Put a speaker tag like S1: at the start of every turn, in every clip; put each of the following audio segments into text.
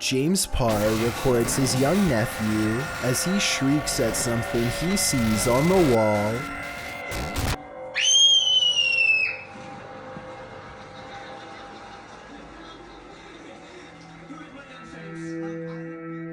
S1: James Parr records his young nephew as he shrieks at something he sees on the wall.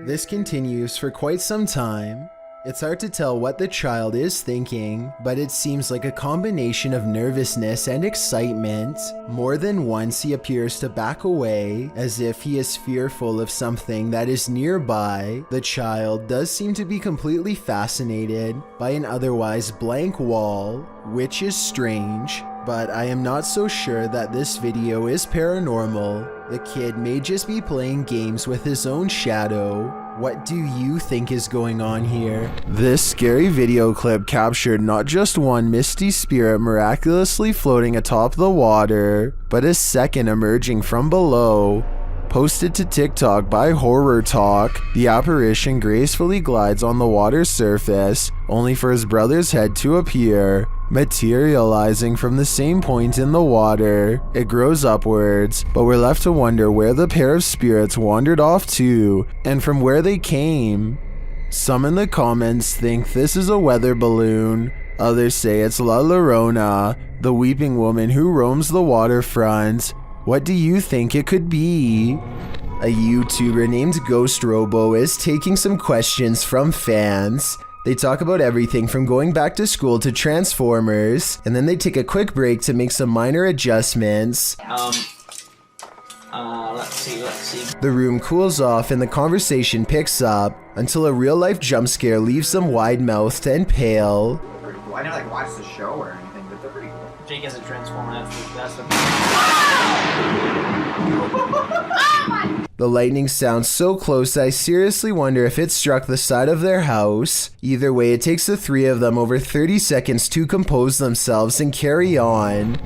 S1: This continues for quite some time. It's hard to tell what the child is thinking, but it seems like a combination of nervousness and excitement. More than once he appears to back away, as if he is fearful of something that is nearby. The child does seem to be completely fascinated by an otherwise blank wall, which is strange, but I am not so sure that this video is paranormal. The kid may just be playing games with his own shadow. What do you think is going on here? This scary video clip captured not just one misty spirit miraculously floating atop the water, but a second emerging from below. Posted to TikTok by Horror Talk, the apparition gracefully glides on the water's surface, only for his brother's head to appear, materializing from the same point in the water. It grows upwards, but we're left to wonder where the pair of spirits wandered off to, and from where they came. Some in the comments think this is a weather balloon, others say it's La Llorona, the weeping woman who roams the waterfront. What do you think it could be? A YouTuber named Ghost Robo is taking some questions from fans. They talk about everything from going back to school to Transformers, and then they take a quick break to make some minor adjustments.
S2: Let's see.
S1: The room cools off and the conversation picks up until a real-life jump scare leaves them wide-mouthed and pale.
S3: I never watched the show or anything, but they're pretty cool.
S2: Jake has a Transformer, that's the
S1: The lightning sounds so close that I seriously wonder if it struck the side of their house. Either way, it takes the three of them over 30 seconds to compose themselves and carry on.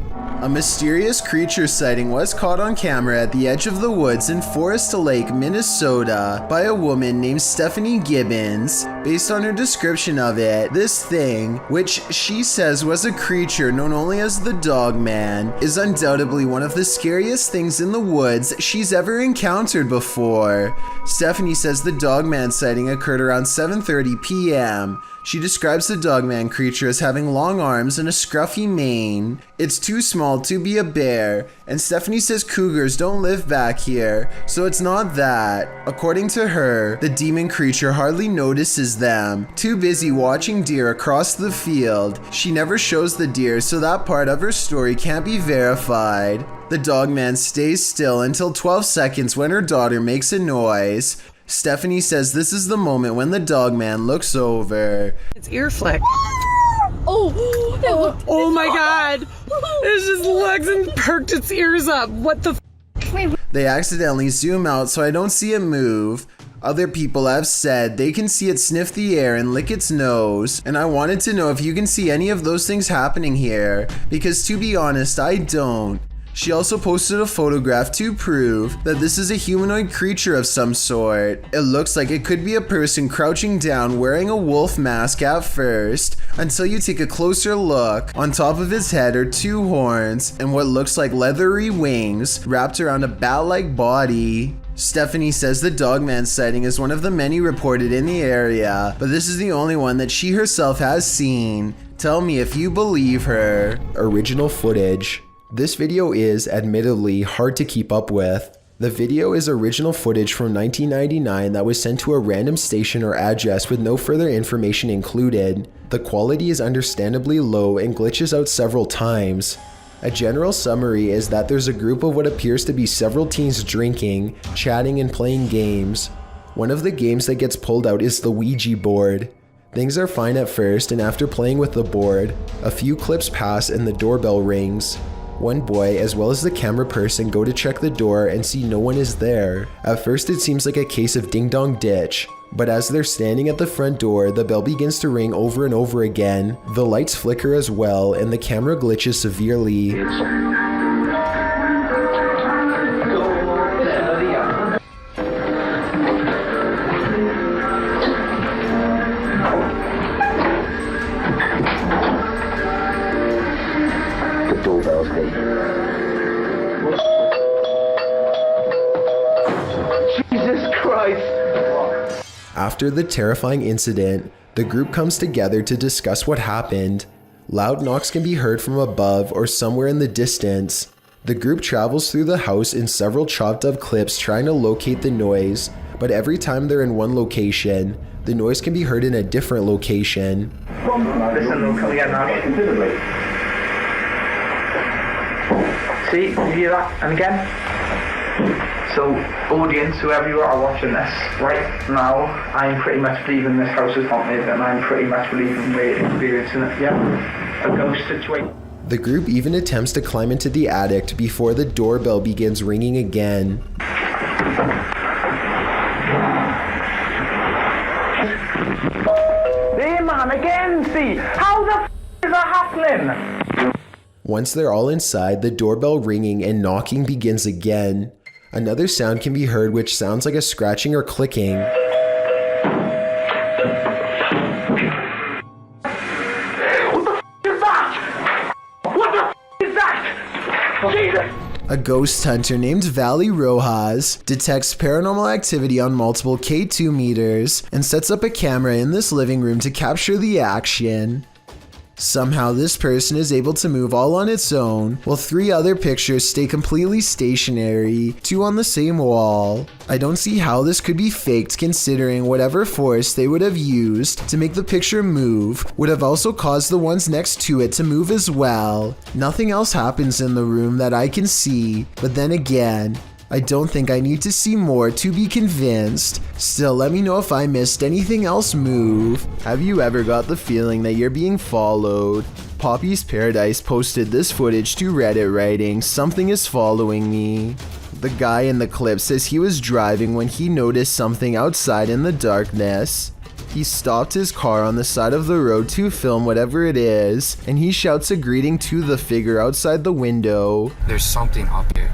S1: A mysterious creature sighting was caught on camera at the edge of the woods in Forest Lake, Minnesota by a woman named Stephanie Gibbons. Based on her description of it, this thing, which she says was a creature known only as the Dog Man, is undoubtedly one of the scariest things in the woods she's ever encountered before. Stephanie says the Dog Man sighting occurred around 7:30 p.m. She describes the Dogman creature as having long arms and a scruffy mane. It's too small to be a bear, and Stephanie says cougars don't live back here, so it's not that. According to her, the demon creature hardly notices them, too busy watching deer across the field. She never shows the deer, so that part of her story can't be verified. The Dogman stays still until 12 seconds when her daughter makes a noise. Stephanie says this is the moment when the Dogman looks over.
S4: It's ear flick. Oh my god. It just looks and perked its ears up. What the f?
S1: They accidentally zoom out so I don't see it move. Other people have said they can see it sniff the air and lick its nose, and I wanted to know if you can see any of those things happening here, because to be honest, I don't. She also posted a photograph to prove that this is a humanoid creature of some sort. It looks like it could be a person crouching down wearing a wolf mask at first, until you take a closer look. On top of his head are two horns and what looks like leathery wings wrapped around a bat-like body. Stephanie says the Dogman sighting is one of the many reported in the area, but this is the only one that she herself has seen. Tell me if you believe her. Original footage. This video is, admittedly, hard to keep up with. The video is original footage from 1999 that was sent to a random station or address with no further information included. The quality is understandably low and glitches out several times. A general summary is that there's a group of what appears to be several teens drinking, chatting, and playing games. One of the games that gets pulled out is the Ouija board. Things are fine at first, and after playing with the board, a few clips pass and the doorbell rings. One boy, as well as the camera person, go to check the door and see no one is there. At first it seems like a case of ding dong ditch, but as they're standing at the front door, the bell begins to ring over and over again. The lights flicker as well, and the camera glitches severely.
S3: Jesus
S5: Jesus Christ!
S1: After the terrifying incident, the group comes together to discuss what happened. Loud knocks can be heard from above or somewhere in the distance. The group travels through the house in several chopped up clips trying to locate the noise, but every time they're in one location, the noise can be heard in a different location.
S5: Listen, they'll come again now. See, you hear that? And again? So, audience, whoever you are watching this, right now, I'm pretty much believing this house is haunted, and I'm pretty much believing we're experiencing it, yeah? A ghost situation.
S1: The group even attempts to climb into the attic before the doorbell begins ringing again.
S5: There, man, again, see? How the f*** is that happening?
S1: Once they're all inside, the doorbell ringing and knocking begins again. Another sound can be heard which sounds like a scratching or clicking. A ghost hunter named Valley Rojas detects paranormal activity on multiple K2 meters and sets up a camera in this living room to capture the action. Somehow this person is able to move all on its own, while 3 other pictures stay completely stationary, 2 on the same wall. I don't see how this could be faked considering whatever force they would have used to make the picture move would have also caused the ones next to it to move as well. Nothing else happens in the room that I can see, but then again, I don't think I need to see more to be convinced. Still, let me know if I missed anything else move. Have you ever got the feeling that you're being followed? Poppy's Paradise posted this footage to Reddit writing, "Something is following me." The guy in the clip says he was driving when he noticed something outside in the darkness. He stopped his car on the side of the road to film whatever it is, and he shouts a greeting to the figure outside the window.
S6: There's something up here.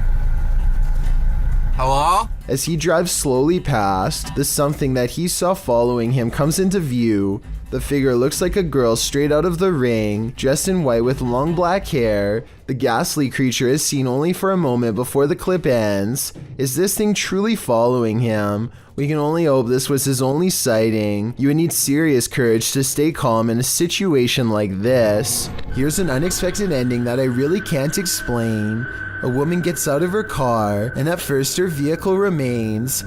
S6: Hello?
S1: As he drives slowly past, the something that he saw following him comes into view. The figure looks like a girl straight out of The Ring, dressed in white with long black hair. The ghastly creature is seen only for a moment before the clip ends. Is this thing truly following him? We can only hope this was his only sighting. You would need serious courage to stay calm in a situation like this. Here's an unexpected ending that I really can't explain. A woman gets out of her car, and at first her vehicle remains,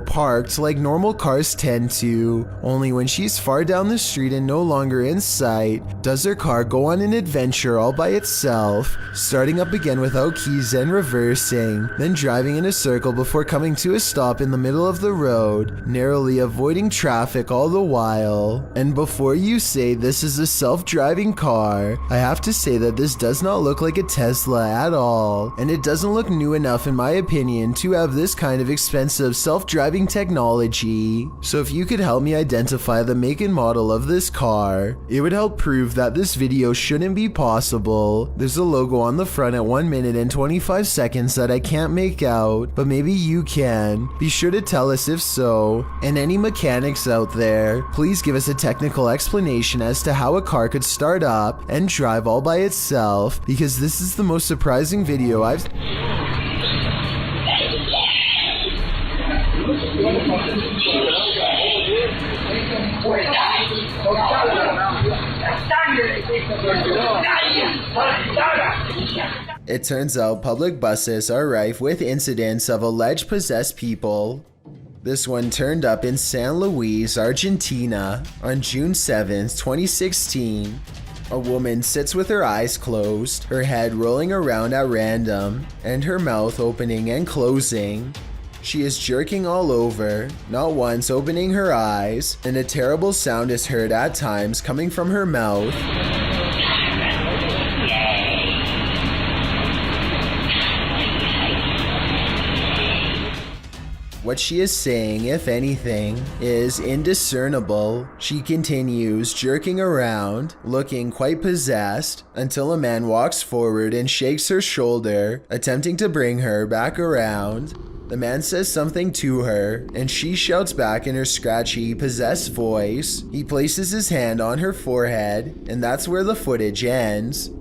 S1: parked like normal cars tend to. Only when she's far down the street and no longer in sight, does her car go on an adventure all by itself, starting up again without keys and reversing, then driving in a circle before coming to a stop in the middle of the road, narrowly avoiding traffic all the while. And before you say this is a self-driving car, I have to say that this does not look like a Tesla at all. And it doesn't look new enough in my opinion to have this kind of expensive self-driving technology. So if you could help me identify the make and model of this car, it would help prove that this video shouldn't be possible. There's a logo on the front at 1 minute and 25 seconds that I can't make out, but maybe you can. Be sure to tell us if so. And any mechanics out there, please give us a technical explanation as to how a car could start up and drive all by itself, because this is the most surprising video I've It turns out public buses are rife with incidents of alleged possessed people. This one turned up in San Luis, Argentina on June 7th, 2016. A woman sits with her eyes closed, her head rolling around at random, and her mouth opening and closing. She is jerking all over, not once opening her eyes, and a terrible sound is heard at times coming from her mouth. What she is saying, if anything, is indiscernible. She continues jerking around, looking quite possessed, until a man walks forward and shakes her shoulder, attempting to bring her back around. The man says something to her, and she shouts back in her scratchy, possessed voice. He places his hand on her forehead, and that's where the footage ends.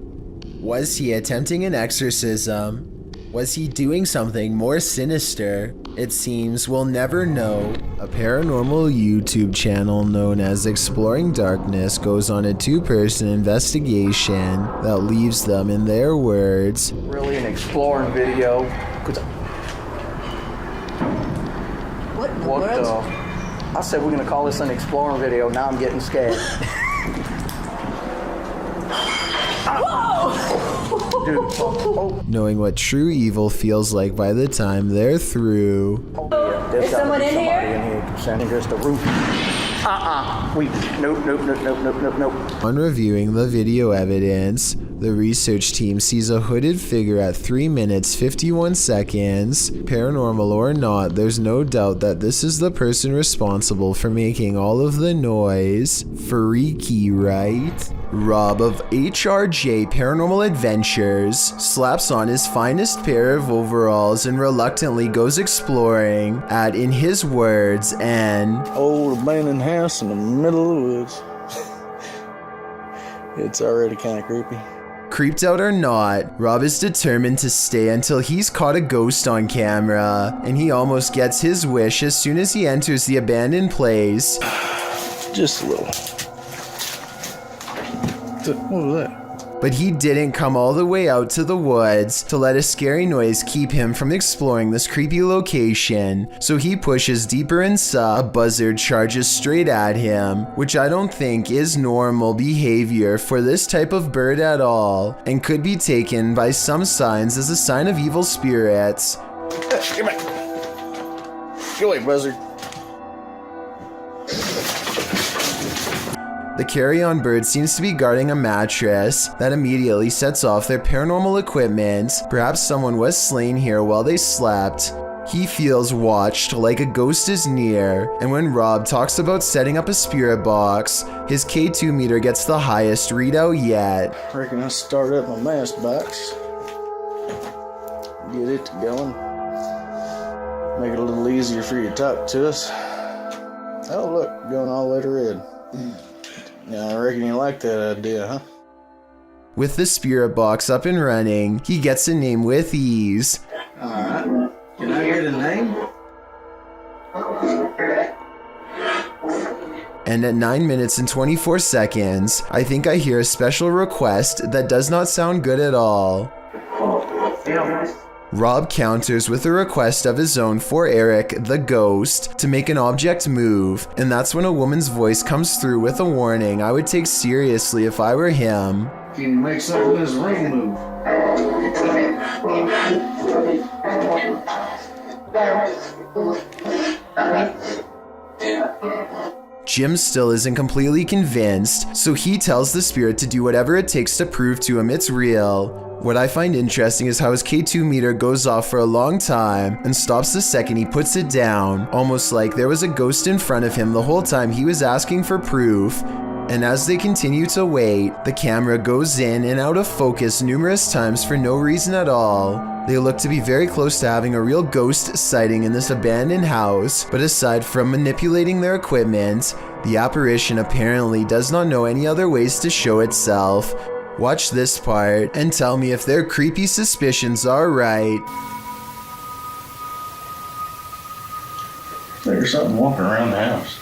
S1: Was he attempting an exorcism? Was he doing something more sinister? It seems we'll never know. A paranormal YouTube channel known as Exploring Darkness goes on a 2-person investigation that leaves them, in their words,
S6: really an exploring video.
S7: What in the
S6: What
S7: world?
S6: I said we're gonna call this an exploring video. Now I'm getting scared. Dude,
S1: knowing what true evil feels like by the time they're through.
S6: there's
S7: Is
S6: gotta
S7: someone
S6: be
S7: in
S6: somebody
S7: here?
S6: in here. Sending just a roof. Nope.
S1: On reviewing the video evidence, the research team sees a hooded figure at 3 minutes 51 seconds. Paranormal or not, there's no doubt that this is the person responsible for making all of the noise. Freaky, right? Rob of HRJ Paranormal Adventures slaps on his finest pair of overalls and reluctantly goes exploring at, in his words, an
S8: old abandoned house in the middle of the woods. It's already kind of creepy.
S1: Creeped out or not, Rob is determined to stay until he's caught a ghost on camera, and he almost gets his wish as soon as he enters the abandoned place.
S8: Just a little. What was that?
S1: But he didn't come all the way out to the woods to let a scary noise keep him from exploring this creepy location, so he pushes deeper inside. A buzzard charges straight at him, which I don't think is normal behavior for this type of bird at all, and could be taken by some signs as a sign of evil spirits.
S8: Get back. Go away, buzzard.
S1: The carry-on bird seems to be guarding a mattress that immediately sets off their paranormal equipment. Perhaps someone was slain here while they slept. He feels watched, like a ghost is near, and when Rob talks about setting up a spirit box, his K2 meter gets the highest readout yet.
S8: I reckon I start up my mask box. Get it going. Make it a little easier for you to talk to us. Oh look, going all the way to red. Yeah, I reckon you like that idea, huh?
S1: With the spirit box up and running, he gets a name with ease.
S3: Alright. Can I hear the name?
S1: And at 9 minutes and 24 seconds, I think I hear a special request that does not sound good at all. Rob counters with a request of his own for Eric, the ghost, to make an object move, and that's when a woman's voice comes through with a warning I would take seriously if I were him.
S3: Can you make something in this ring move?
S1: Jim still isn't completely convinced, so he tells the spirit to do whatever it takes to prove to him it's real. What I find interesting is how his K2 meter goes off for a long time and stops the second he puts it down, almost like there was a ghost in front of him the whole time he was asking for proof. And as they continue to wait, the camera goes in and out of focus numerous times for no reason at all. They look to be very close to having a real ghost sighting in this abandoned house, but aside from manipulating their equipment, the apparition apparently does not know any other ways to show itself. Watch this part and tell me if their creepy suspicions are right.
S8: There's something walking around the house.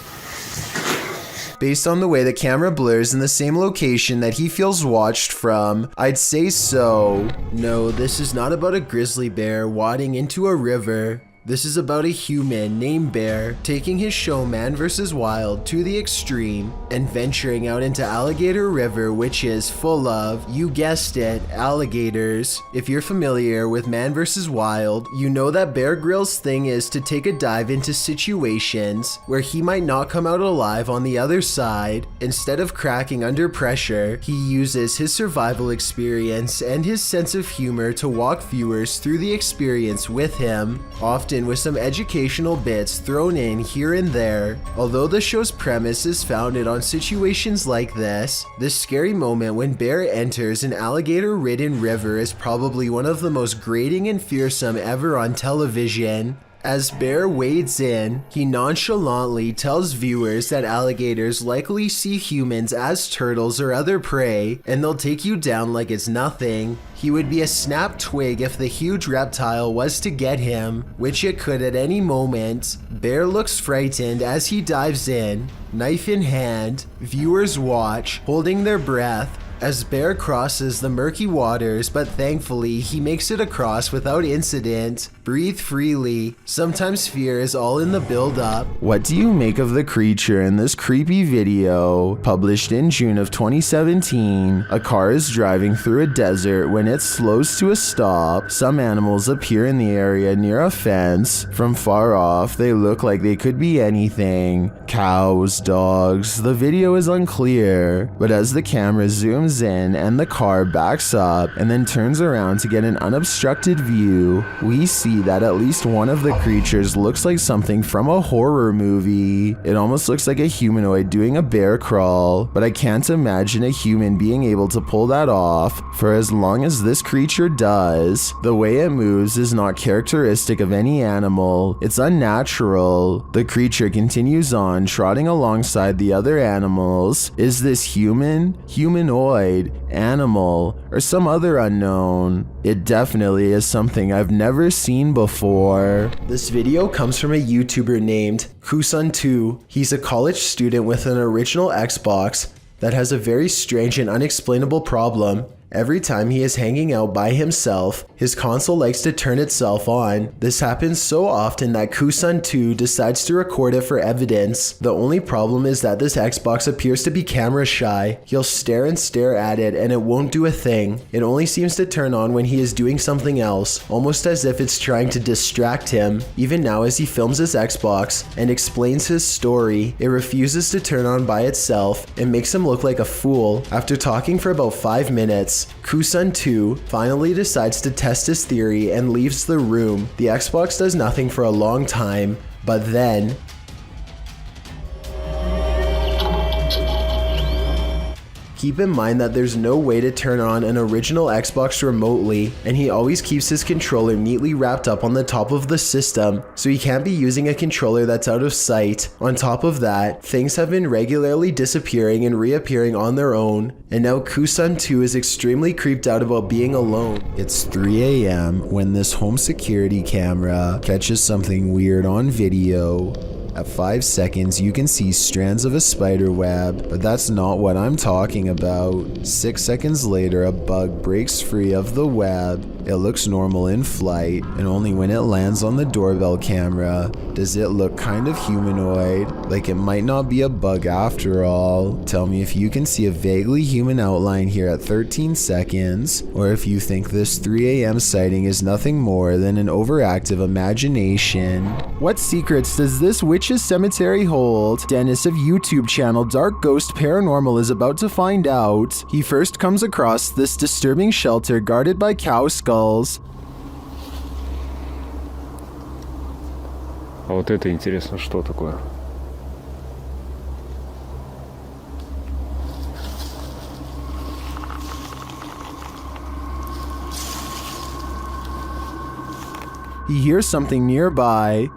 S1: Based on the way the camera blurs in the same location that he feels watched from, I'd say so. No, this is not about a grizzly bear wading into a river. This is about a human named Bear taking his show Man vs. Wild to the extreme and venturing out into Alligator River, which is full of, you guessed it, alligators. If you're familiar with Man vs. Wild, you know that Bear Grylls' thing is to take a dive into situations where he might not come out alive on the other side. Instead of cracking under pressure, he uses his survival experience and his sense of humor to walk viewers through the experience with him, often with some educational bits thrown in here and there. Although the show's premise is founded on situations like this scary moment when Bear enters an alligator-ridden river is probably one of the most grating and fearsome ever on television. As Bear wades in, he nonchalantly tells viewers that alligators likely see humans as turtles or other prey, and they'll take you down like it's nothing. He would be a snapped twig if the huge reptile was to get him, which it could at any moment. Bear looks frightened as he dives in, knife in hand. Viewers watch, holding their breath, as Bear crosses the murky waters, but thankfully he makes it across without incident. Breathe freely. Sometimes fear is all in the build-up. What do you make of the creature in this creepy video? Published in June of 2017, a car is driving through a desert when it slows to a stop. Some animals appear in the area near a fence. From far off, they look like they could be anything. Cows, dogs. The video is unclear, but as the camera zooms in and the car backs up and then turns around to get an unobstructed view, we see that at least one of the creatures looks like something from a horror movie. It almost looks like a humanoid doing a bear crawl, but I can't imagine a human being able to pull that off for as long as this creature does. The way it moves is not characteristic of any animal. It's unnatural. The creature continues on, trotting alongside the other animals. Is this human, humanoid, animal, or some other unknown? It definitely is something I've never seen before. This video comes from a YouTuber named Kusun2. He's a college student with an original Xbox that has a very strange and unexplainable problem. Every time he is hanging out by himself, his console likes to turn itself on. This happens so often that Kusun2 decides to record it for evidence. The only problem is that this Xbox appears to be camera shy. He'll stare and stare at it and it won't do a thing. It only seems to turn on when he is doing something else, almost as if it's trying to distract him. Even now as he films his Xbox and explains his story, it refuses to turn on by itself and makes him look like a fool. After talking for about 5 minutes, Kusun2 finally decides to test his theory and leaves the room. The Xbox does nothing for a long time, but then keep in mind that there's no way to turn on an original Xbox remotely, and he always keeps his controller neatly wrapped up on the top of the system, so he can't be using a controller that's out of sight. On top of that, things have been regularly disappearing and reappearing on their own, and now Kusun2 is extremely creeped out about being alone. It's 3 a.m. when this home security camera catches something weird on video. At 5 seconds, you can see strands of a spider web, but that's not what I'm talking about. 6 seconds later, a bug breaks free of the web. It looks normal in flight, and only when it lands on the doorbell camera does it look kind of humanoid, like it might not be a bug after all. Tell me if you can see a vaguely human outline here at 13 seconds, or if you think this 3 a.m. sighting is nothing more than an overactive imagination. What secrets does this witch's cemetery hold? Dennis of YouTube channel Dark Ghost Paranormal is about to find out. He first comes across this disturbing shelter guarded by cow skulls.
S9: А вот это интересно, что такое?
S1: He hears something nearby.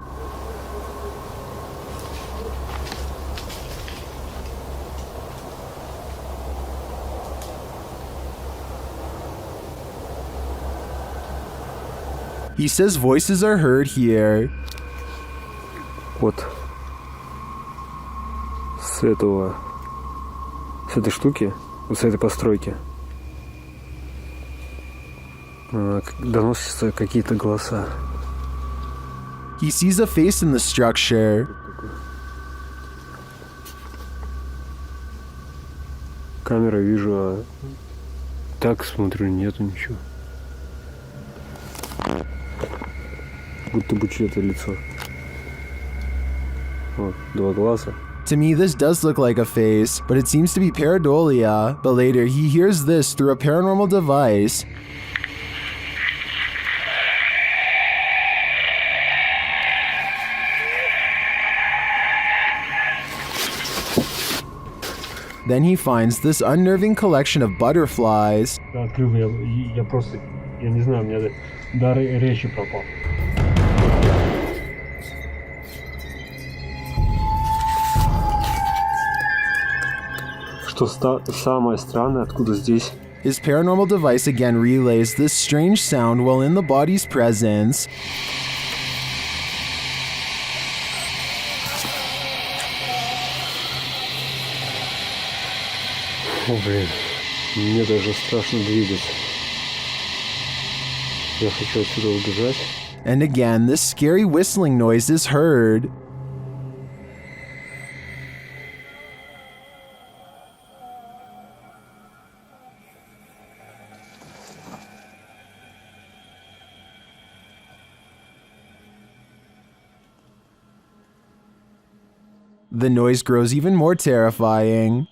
S1: He says voices are heard here.
S9: Вот с этой штуки, вот с этой постройки доносятся какие-то голоса.
S1: He sees a face in the structure.
S9: Камера вижу, а так смотрю, нету ничего. Будто бы чье-то лицо. Вот, 2 глаза.
S1: To me, this does look like a face, but it seems to be pareidolia. But later, he hears this through a paranormal device. Then he finds this unnerving collection of butterflies.
S9: Открыл, я просто, я не знаю, у меня дар речи пропал. что самое странное, откуда здесь
S1: His paranormal device again relays this strange sound while in the body's presence.
S9: О, блин, мне даже страшно двигаться. Я хочу отсюда убежать.
S1: And again, this scary whistling noise is heard. The noise grows even more terrifying.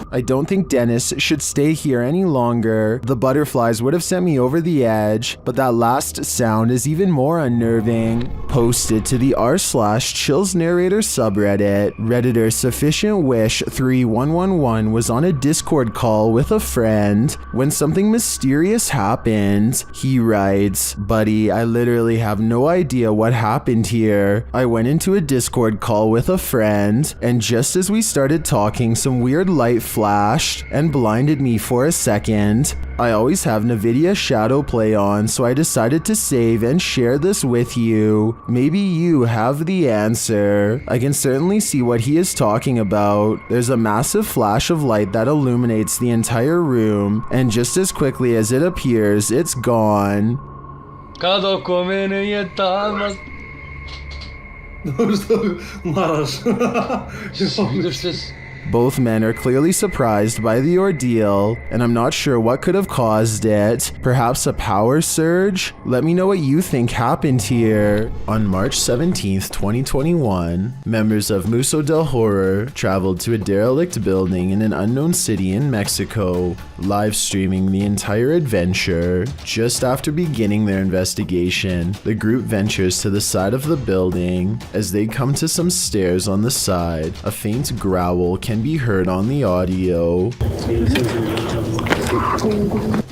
S1: I don't think Dennis should stay here any longer. The butterflies would have sent me over the edge, but that last sound is even more unnerving. Posted to the r/Chills Narrator subreddit, Redditor Sufficient Wish 3111 was on a Discord call with a friend when something mysterious happened. He writes, "Buddy, I literally have no idea what happened here. I went into a Discord call with a friend, and just as we started talking, some weird light flashed and blinded me for a second. I always have NVIDIA Shadow Play on, so I decided to save and share this with you. Maybe you have the answer." I can certainly see what he is talking about. There's a massive flash of light that illuminates the entire room, and just as quickly as it appears, it's gone. Both men are clearly surprised by the ordeal, and I'm not sure what could have caused it. Perhaps a power surge? Let me know what you think happened here. On March 17th, 2021, members of Museo del Horror traveled to a derelict building in an unknown city in Mexico, live streaming the entire adventure. Just after beginning their investigation, the group ventures to the side of the building. As they come to some stairs on the side, a faint growl can be heard on the audio.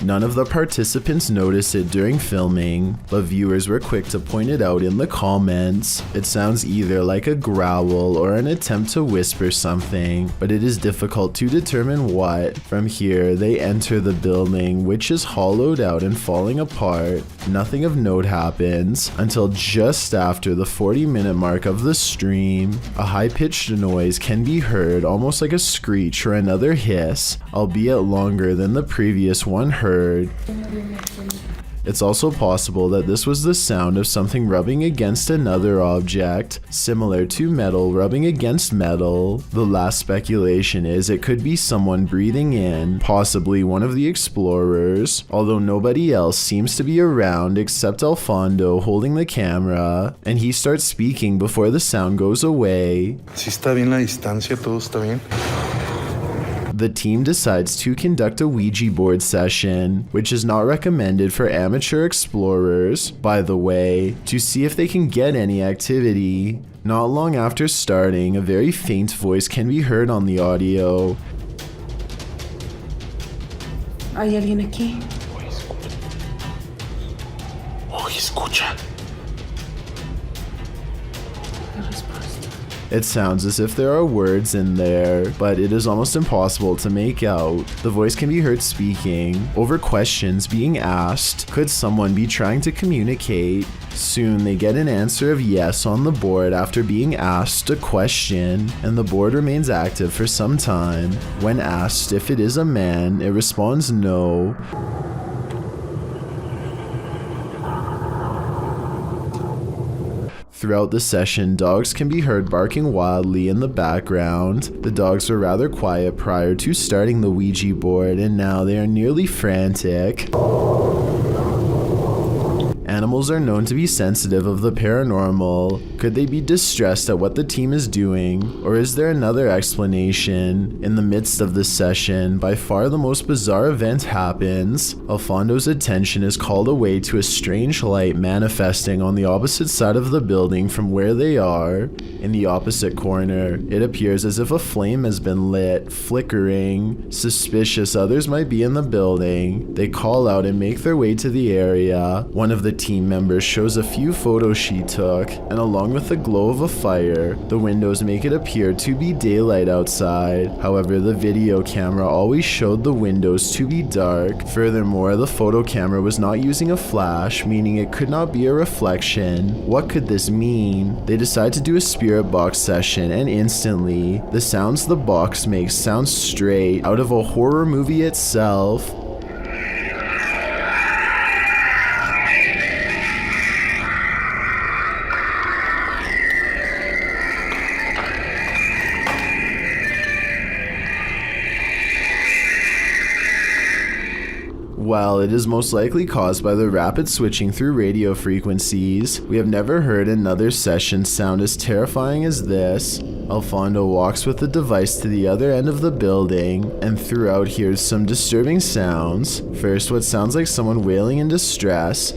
S1: None of the participants noticed it during filming, but viewers were quick to point it out in the comments. It sounds either like a growl or an attempt to whisper something, but it is difficult to determine what. From here, they enter the building, which is hollowed out and falling apart. Nothing of note happens until just after the 40-minute mark of the stream. A high-pitched noise can be heard, almost like a screech or another hiss, albeit longer than the previous one heard. It's also possible that this was the sound of something rubbing against another object, similar to metal rubbing against metal. The last speculation is it could be someone breathing in, possibly one of the explorers, although nobody else seems to be around except Alfondo holding the camera, and he starts speaking before the sound goes away.
S10: Si está bien la distancia, todo está bien.
S1: The team decides to conduct a Ouija board session, which is not recommended for amateur explorers, by the way, to see if they can get any activity. Not long after starting, a very faint voice can be heard on the audio.
S7: ¿Hay alguien aquí?
S10: Oh, escucha.
S1: It sounds as if there are words in there, but it is almost impossible to make out. The voice can be heard speaking over questions being asked. Could someone be trying to communicate? Soon they get an answer of yes on the board after being asked a question, and the board remains active for some time. When asked if it is a man, it responds no. Throughout the session, dogs can be heard barking wildly in the background. The dogs were rather quiet prior to starting the Ouija board, and now they are nearly frantic. Animals animals are known to be sensitive of the paranormal. Could they be distressed at what the team is doing? Or is there another explanation? In the midst of this session, by far the most bizarre event happens. Alfondo's attention is called away to a strange light manifesting on the opposite side of the building from where they are. In the opposite corner, it appears as if a flame has been lit, flickering. Suspicious others might be in the building. They call out and make their way to the area. One of the team members shows a few photos she took, and along with the glow of a fire, the windows make it appear to be daylight outside. However, the video camera always showed the windows to be dark. Furthermore, the photo camera was not using a flash, meaning it could not be a reflection. What could this mean? They decide to do a spirit box session, and instantly, the sounds the box makes sound straight out of a horror movie itself. While it is most likely caused by the rapid switching through radio frequencies, we have never heard another session sound as terrifying as this. Alfondo walks with the device to the other end of the building, and throughout hears some disturbing sounds. First, what sounds like someone wailing in distress.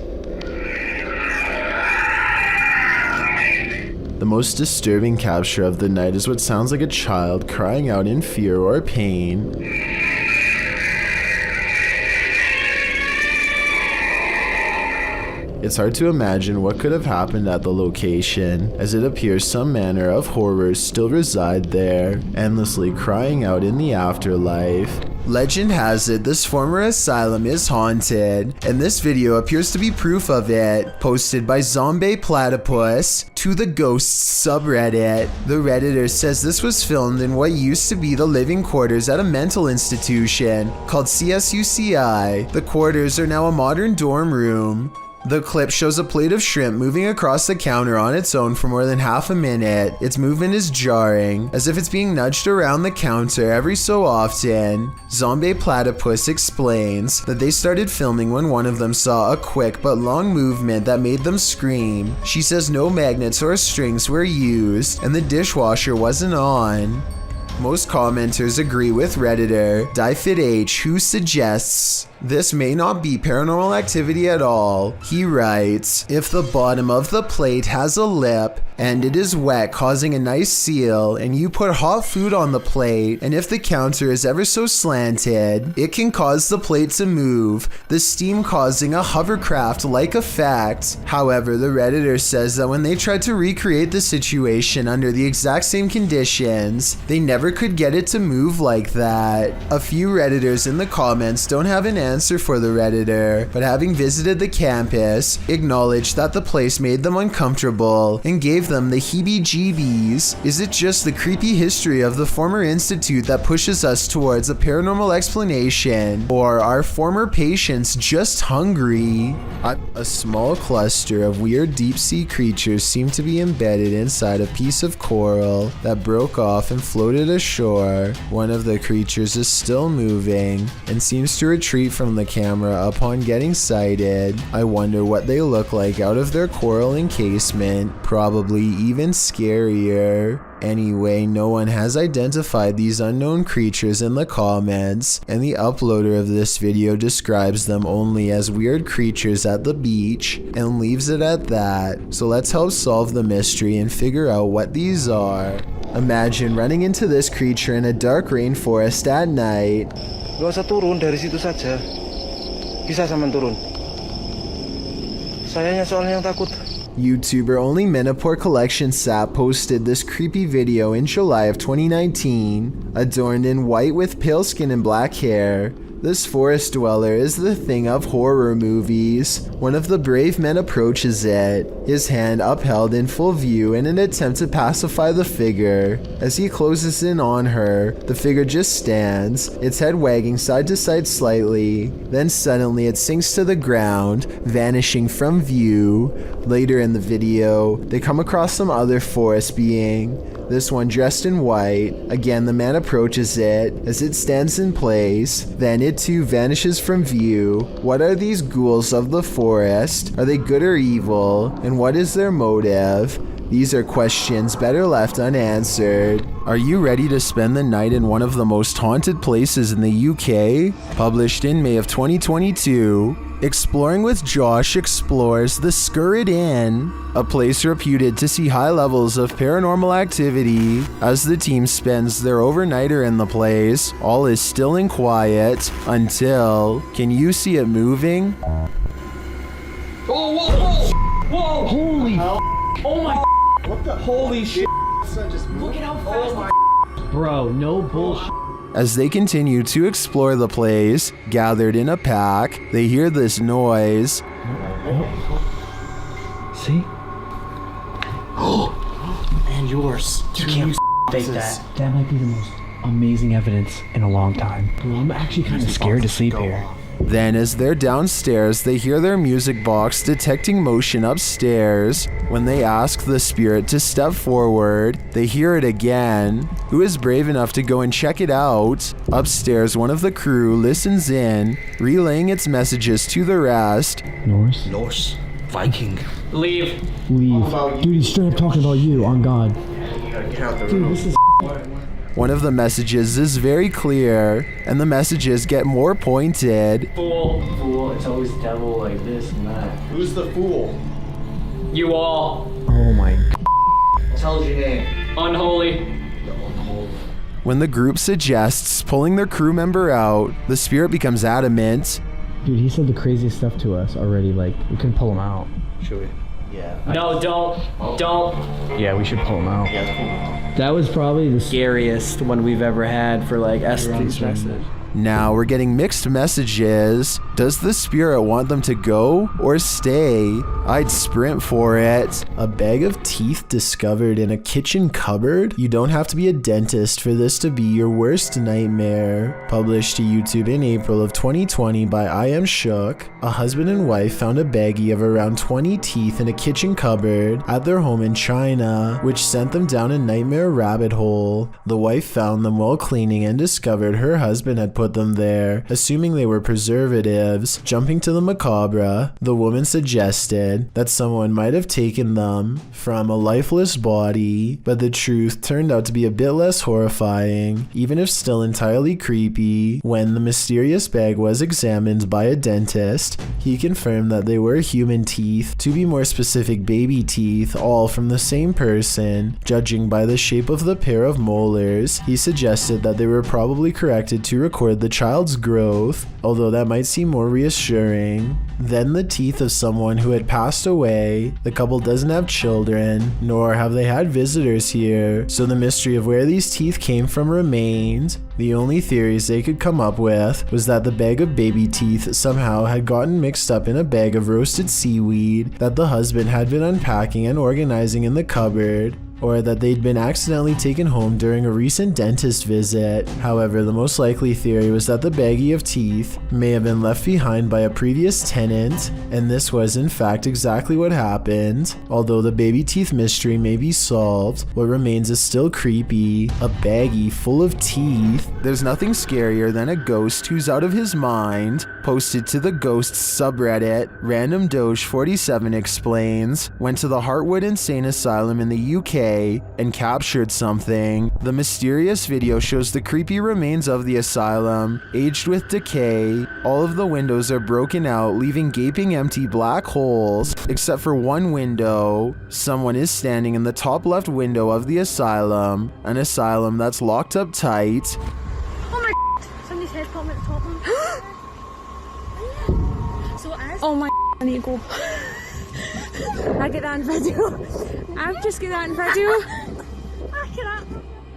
S1: The most disturbing capture of the night is what sounds like a child crying out in fear or pain. It's hard to imagine what could have happened at the location, as it appears some manner of horrors still reside there, endlessly crying out in the afterlife. Legend has it this former asylum is haunted, and this video appears to be proof of it, posted by Zombie Platypus to the Ghosts subreddit. The Redditor says this was filmed in what used to be the living quarters at a mental institution called CSUCI. The quarters are now a modern dorm room. The clip shows a plate of shrimp moving across the counter on its own for more than half a minute. Its movement is jarring, as if it's being nudged around the counter every so often. Zombie Platypus explains that they started filming when one of them saw a quick but long movement that made them scream. She says no magnets or strings were used, and the dishwasher wasn't on. Most commenters agree with Redditor DieFitH, who suggests this may not be paranormal activity at all. He writes, if the bottom of the plate has a lip and it is wet causing a nice seal, and you put hot food on the plate, and if the counter is ever so slanted, it can cause the plate to move, the steam causing a hovercraft-like effect. However, the Redditor says that when they tried to recreate the situation under the exact same conditions, they never could get it to move like that. A few Redditors in the comments don't have an answer for the Redditor, but having visited the campus, acknowledged that the place made them uncomfortable and gave them the heebie-jeebies. Is it just the creepy history of the former institute that pushes us towards a paranormal explanation, or are former patients just hungry? A small cluster of weird deep-sea creatures seem to be embedded inside a piece of coral that broke off and floated ashore. One of the creatures is still moving and seems to retreat from the camera upon getting sighted. I wonder what they look like out of their coral encasement, probably even scarier. Anyway, no one has identified these unknown creatures in the comments, and the uploader of this video describes them only as weird creatures at the beach and leaves it at that. So let's help solve the mystery and figure out what these are. Imagine running into this creature in a dark rainforest at night.
S11: Gak usah turun dari situ saja. Bisa sampean turun. Sayanya soalnya yang takut.
S1: YouTuber Only Menopore Collection Sap posted this creepy video in July of 2019, adorned in white with pale skin and black hair. This forest dweller is the thing of horror movies. One of the brave men approaches it, his hand upheld in full view in an attempt to pacify the figure. As he closes in on her, the figure just stands, its head wagging side to side slightly. Then suddenly it sinks to the ground, vanishing from view. Later in the video, they come across some other forest being. this one dressed in white. Again, the man approaches it as it stands in place. Then it too vanishes from view. What are these ghouls of the forest? Are they good or evil? And what is their motive? These are questions better left unanswered. Are you ready to spend the night in one of the most haunted places in the UK? Published in May of 2022, Exploring with Josh explores the Scurrid Inn, a place reputed to see high levels of paranormal activity. As the team spends their overnighter in the place, all is still and quiet until... Can you see it moving?
S5: Whoa, whoa, whoa! Whoa! Holy oh my
S3: What the?
S5: holy shit!
S2: Look at how fast.
S5: Bro, no bullshit.
S1: As they continue to explore the place, gathered in a pack, they hear this noise.
S5: See?
S2: And yours. You can't fake that.
S5: That might be the most amazing evidence in a long time. Bro, I'm actually kind of scared to sleep here.
S1: Then as they're downstairs, they hear their music box detecting motion upstairs. When they ask the spirit to step forward, they hear it again. Who is brave enough to go and check it out? Upstairs, one of the crew listens in, relaying its messages to the rest.
S11: Norse. Viking.
S2: Leave.
S5: Dude, he's straight up talking about you, on God. Dude, this is
S1: One of the messages is very clear, and the messages get more pointed.
S2: Fool. It's always the devil like this and that.
S3: Who's the fool?
S2: You all.
S5: oh my
S3: Tell us your name.
S2: Unholy.
S1: When the group suggests pulling their crew member out, the spirit becomes adamant.
S5: Dude, he said the craziest stuff to us already, like, we couldn't pull him out.
S3: Should we?
S2: Yeah. No, don't.
S5: Yeah, we should pull him out. That was probably the scariest one we've ever had for, like, Estes message.
S1: Now we're getting mixed messages. Does the spirit want them to go or stay? I'd sprint for it. A bag of teeth discovered in a kitchen cupboard? You don't have to be a dentist for this to be your worst nightmare. Published to YouTube in April of 2020 by I Am Shook. A husband and wife found a baggie of around 20 teeth in a kitchen cupboard at their home in China, which sent them down a nightmare rabbit hole. The wife found them while cleaning and discovered her husband had put them there, assuming they were preservatives. Jumping to the macabre, the woman suggested that someone might have taken them from a lifeless body, but the truth turned out to be a bit less horrifying, even if still entirely creepy. When the mysterious bag was examined by a dentist, he confirmed that they were human teeth, to be more specific baby teeth, all from the same person. Judging by the shape of the pair of molars, he suggested that they were probably corrected to record the child's growth, although that might seem more reassuring. Then the teeth of someone who had passed away. The couple doesn't have children, nor have they had visitors here, so the mystery of where these teeth came from remained. The only theories they could come up with was that the bag of baby teeth somehow had gotten mixed up in a bag of roasted seaweed that the husband had been unpacking and organizing in the cupboard, or that they'd been accidentally taken home during a recent dentist visit. However, the most likely theory was that the baggie of teeth may have been left behind by a previous tenant, and this was in fact exactly what happened. Although the baby teeth mystery may be solved, what remains is still creepy. A baggie full of teeth. There's nothing scarier than a ghost who's out of his mind. Posted to the ghosts subreddit, Random Doge 47 explains, went to the Heartwood Insane Asylum in the UK and captured something. The mysterious video shows the creepy remains of the asylum, aged with decay. All of the windows are broken out, leaving gaping empty black holes, except for one window. Someone is standing in the top left window of the asylum, an asylum that's locked up tight.
S4: Oh my somebody's head popping at the top one. So it is. Oh my I need to go. I get that on video. I've just get that on video.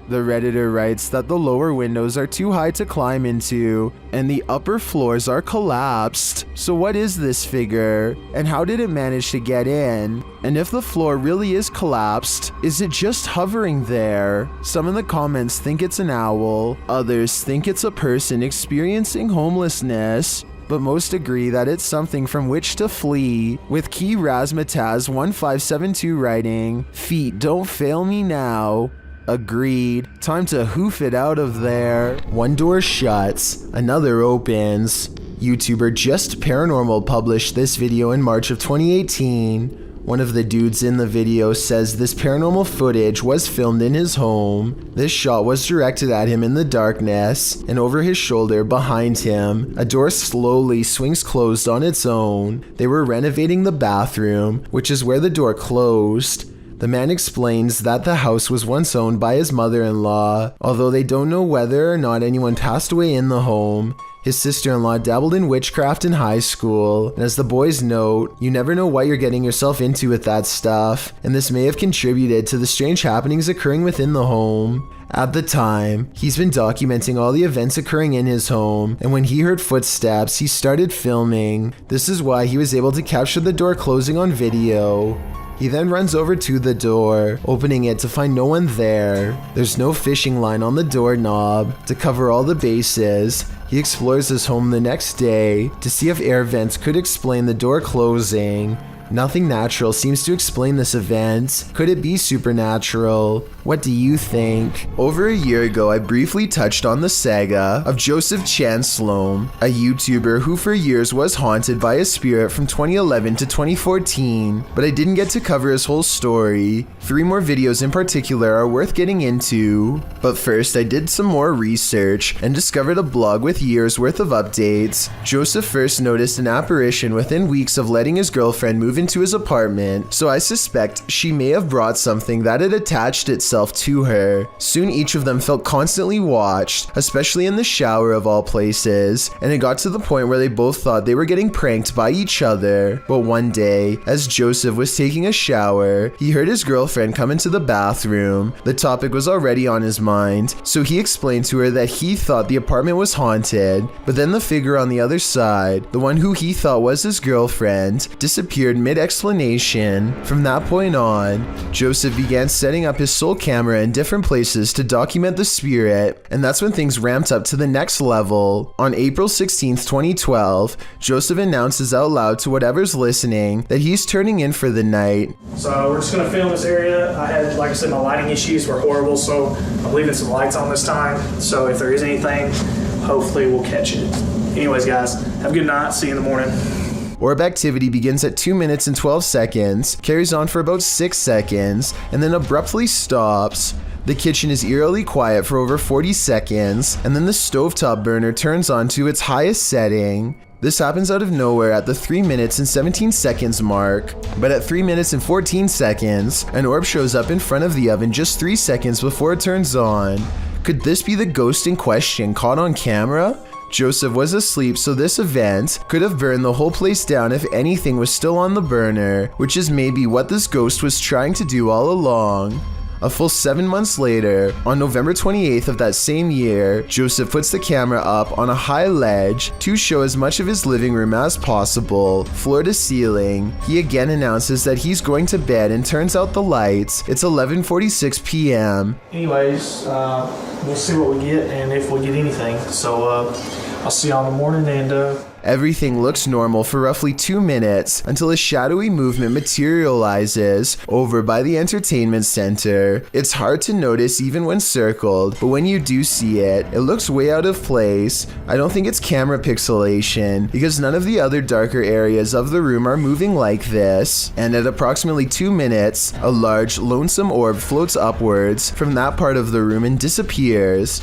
S1: The Redditor writes that the lower windows are too high to climb into, and the upper floors are collapsed. So what is this figure? And how did it manage to get in? And if the floor really is collapsed, is it just hovering there? Some in the comments think it's an owl, others think it's a person experiencing homelessness, but most agree that it's something from which to flee, with Key Razmataz 1572 writing, "Feet don't fail me now." Agreed. Time to hoof it out of there. One door shuts, another opens. YouTuber Just Paranormal published this video in March of 2018. One of the dudes in the video says this paranormal footage was filmed in his home. This shot was directed at him in the darkness, and over his shoulder behind him, a door slowly swings closed on its own. They were renovating the bathroom, which is where the door closed. The man explains that the house was once owned by his mother-in-law, although they don't know whether or not anyone passed away in the home. His sister-in-law dabbled in witchcraft in high school, and as the boys note, you never know what you're getting yourself into with that stuff, and this may have contributed to the strange happenings occurring within the home. At the time, he's been documenting all the events occurring in his home, and when he heard footsteps, he started filming. This is why he was able to capture the door closing on video. He then runs over to the door, opening it to find no one there. There's no fishing line on the doorknob. To cover all the bases, he explores his home the next day to see if air vents could explain the door closing. Nothing natural seems to explain this event. Could it be supernatural? What do you think? Over a year ago, I briefly touched on the saga of Joseph Chansloam, a YouTuber who for years was haunted by a spirit from 2011 to 2014, but I didn't get to cover his whole story. 3 more videos in particular are worth getting into. But first, I did some more research and discovered a blog with years worth of updates. Joseph first noticed an apparition within weeks of letting his girlfriend move into his apartment, so I suspect she may have brought something that had attached itself to her. Soon each of them felt constantly watched, especially in the shower of all places, and it got to the point where they both thought they were getting pranked by each other. But one day, as Joseph was taking a shower, he heard his girlfriend come into the bathroom. The topic was already on his mind, so he explained to her that he thought the apartment was haunted, but then the figure on the other side, the one who he thought was his girlfriend, disappeared mid-explanation. From that point on, Joseph began setting up his sole camera in different places to document the spirit, and that's when things ramped up to the next level. On April 16th, 2012, Joseph announces out loud to whatever's listening that he's turning in for the night.
S12: So we're just going to film this area. I had, like I said, my lighting issues were horrible, so I'm leaving some lights on this time. So if there is anything, hopefully we'll catch it. Anyways, guys, have a good night. See you in the morning.
S1: Orb activity begins at 2 minutes and 12 seconds, carries on for about 6 seconds, and then abruptly stops. The kitchen is eerily quiet for over 40 seconds, and then the stovetop burner turns on to its highest setting. This happens out of nowhere at the 3 minutes and 17 seconds mark, but at 3 minutes and 14 seconds, an orb shows up in front of the oven just 3 seconds before it turns on. Could this be the ghost in question caught on camera? Joseph was asleep, so this event could have burned the whole place down if anything was still on the burner, which is maybe what this ghost was trying to do all along. A full 7 months later, on November 28th of that same year, Joseph puts the camera up on a high ledge to show as much of his living room as possible, floor to ceiling. He again announces that he's going to bed and turns out the lights. It's 11:46 p.m.
S12: Anyways, we'll see what we get and if we get anything. So I'll see you all in the morning and
S1: Everything looks normal for roughly 2 minutes until a shadowy movement materializes over by the entertainment center. It's hard to notice even when circled, but when you do see it, it looks way out of place. I don't think it's camera pixelation because none of the other darker areas of the room are moving like this. And at approximately 2 minutes, a large, lonesome orb floats upwards from that part of the room and disappears.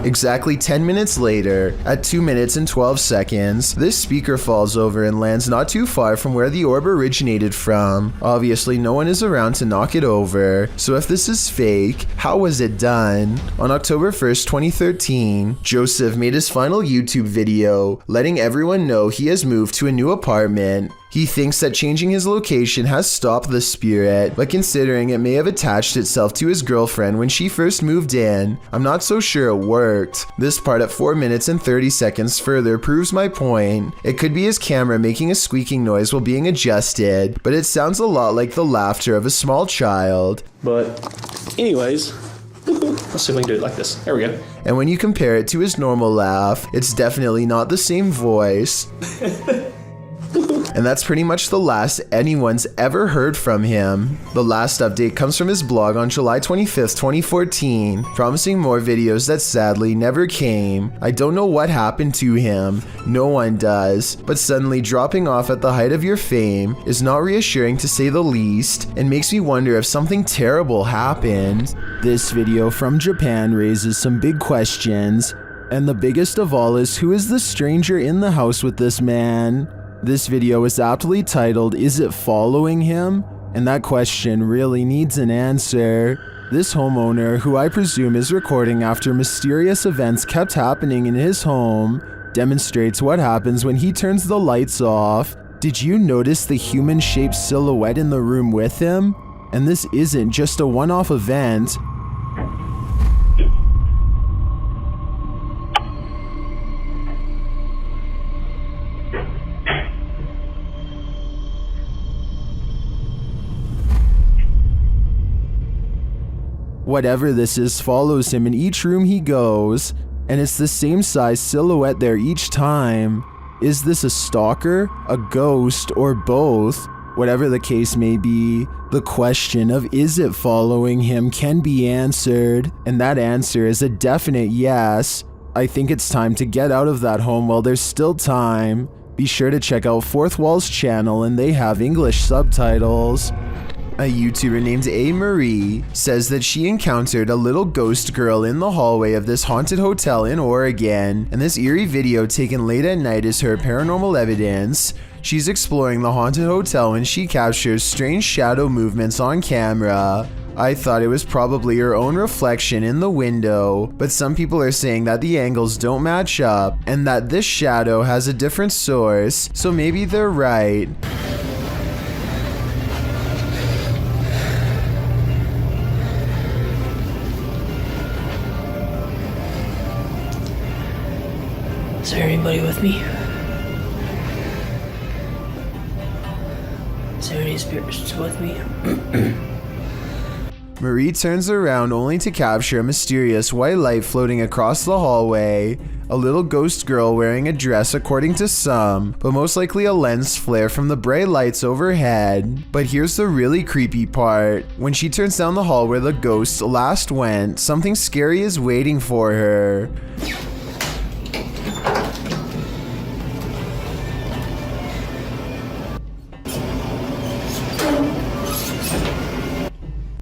S1: Exactly 10 minutes later, at 2 minutes and 12 seconds, this speaker falls over and lands not too far from where the orb originated from. Obviously, no one is around to knock it over, so if this is fake, how was it done? On October 1st, 2013, Joseph made his final YouTube video, letting everyone know he has moved to a new apartment. He thinks that changing his location has stopped the spirit, but considering it may have attached itself to his girlfriend when she first moved in, I'm not so sure it worked. This part at 4 minutes and 30 seconds further proves my point. It could be his camera making a squeaking noise while being adjusted, but it sounds a lot like the laughter of a small child.
S12: But anyways, let's see if we can do it like this. There we go.
S1: And when you compare it to his normal laugh, it's definitely not the same voice. And that's pretty much the last anyone's ever heard from him. The last update comes from his blog on July 25th, 2014, promising more videos that sadly never came. I don't know what happened to him, no one does, but suddenly dropping off at the height of your fame is not reassuring to say the least, and makes me wonder if something terrible happened. This video from Japan raises some big questions, and the biggest of all is, who is the stranger in the house with this man? This video is aptly titled, "Is it following him?" And that question really needs an answer. This homeowner, who I presume is recording after mysterious events kept happening in his home, demonstrates what happens when he turns the lights off. Did you notice the human-shaped silhouette in the room with him? And this isn't just a one-off event. Whatever this is follows him in each room he goes, and it's the same size silhouette there each time. Is this a stalker, a ghost, or both? Whatever the case may be, the question of is it following him can be answered, and that answer is a definite yes. I think it's time to get out of that home while there's still time. Be sure to check out Fourth Wall's channel, and they have English subtitles. A YouTuber named A. Marie says that she encountered a little ghost girl in the hallway of this haunted hotel in Oregon, and this eerie video taken late at night is her paranormal evidence. She's exploring the haunted hotel when she captures strange shadow movements on camera. I thought it was probably her own reflection in the window, but some people are saying that the angles don't match up and that this shadow has a different source, so maybe they're right.
S7: Is there anybody with me? Is there any spirits with me?
S1: Marie turns around only to capture a mysterious white light floating across the hallway. A little ghost girl wearing a dress according to some, but most likely a lens flare from the bright lights overhead. But here's the really creepy part. When she turns down the hall where the ghost last went, something scary is waiting for her.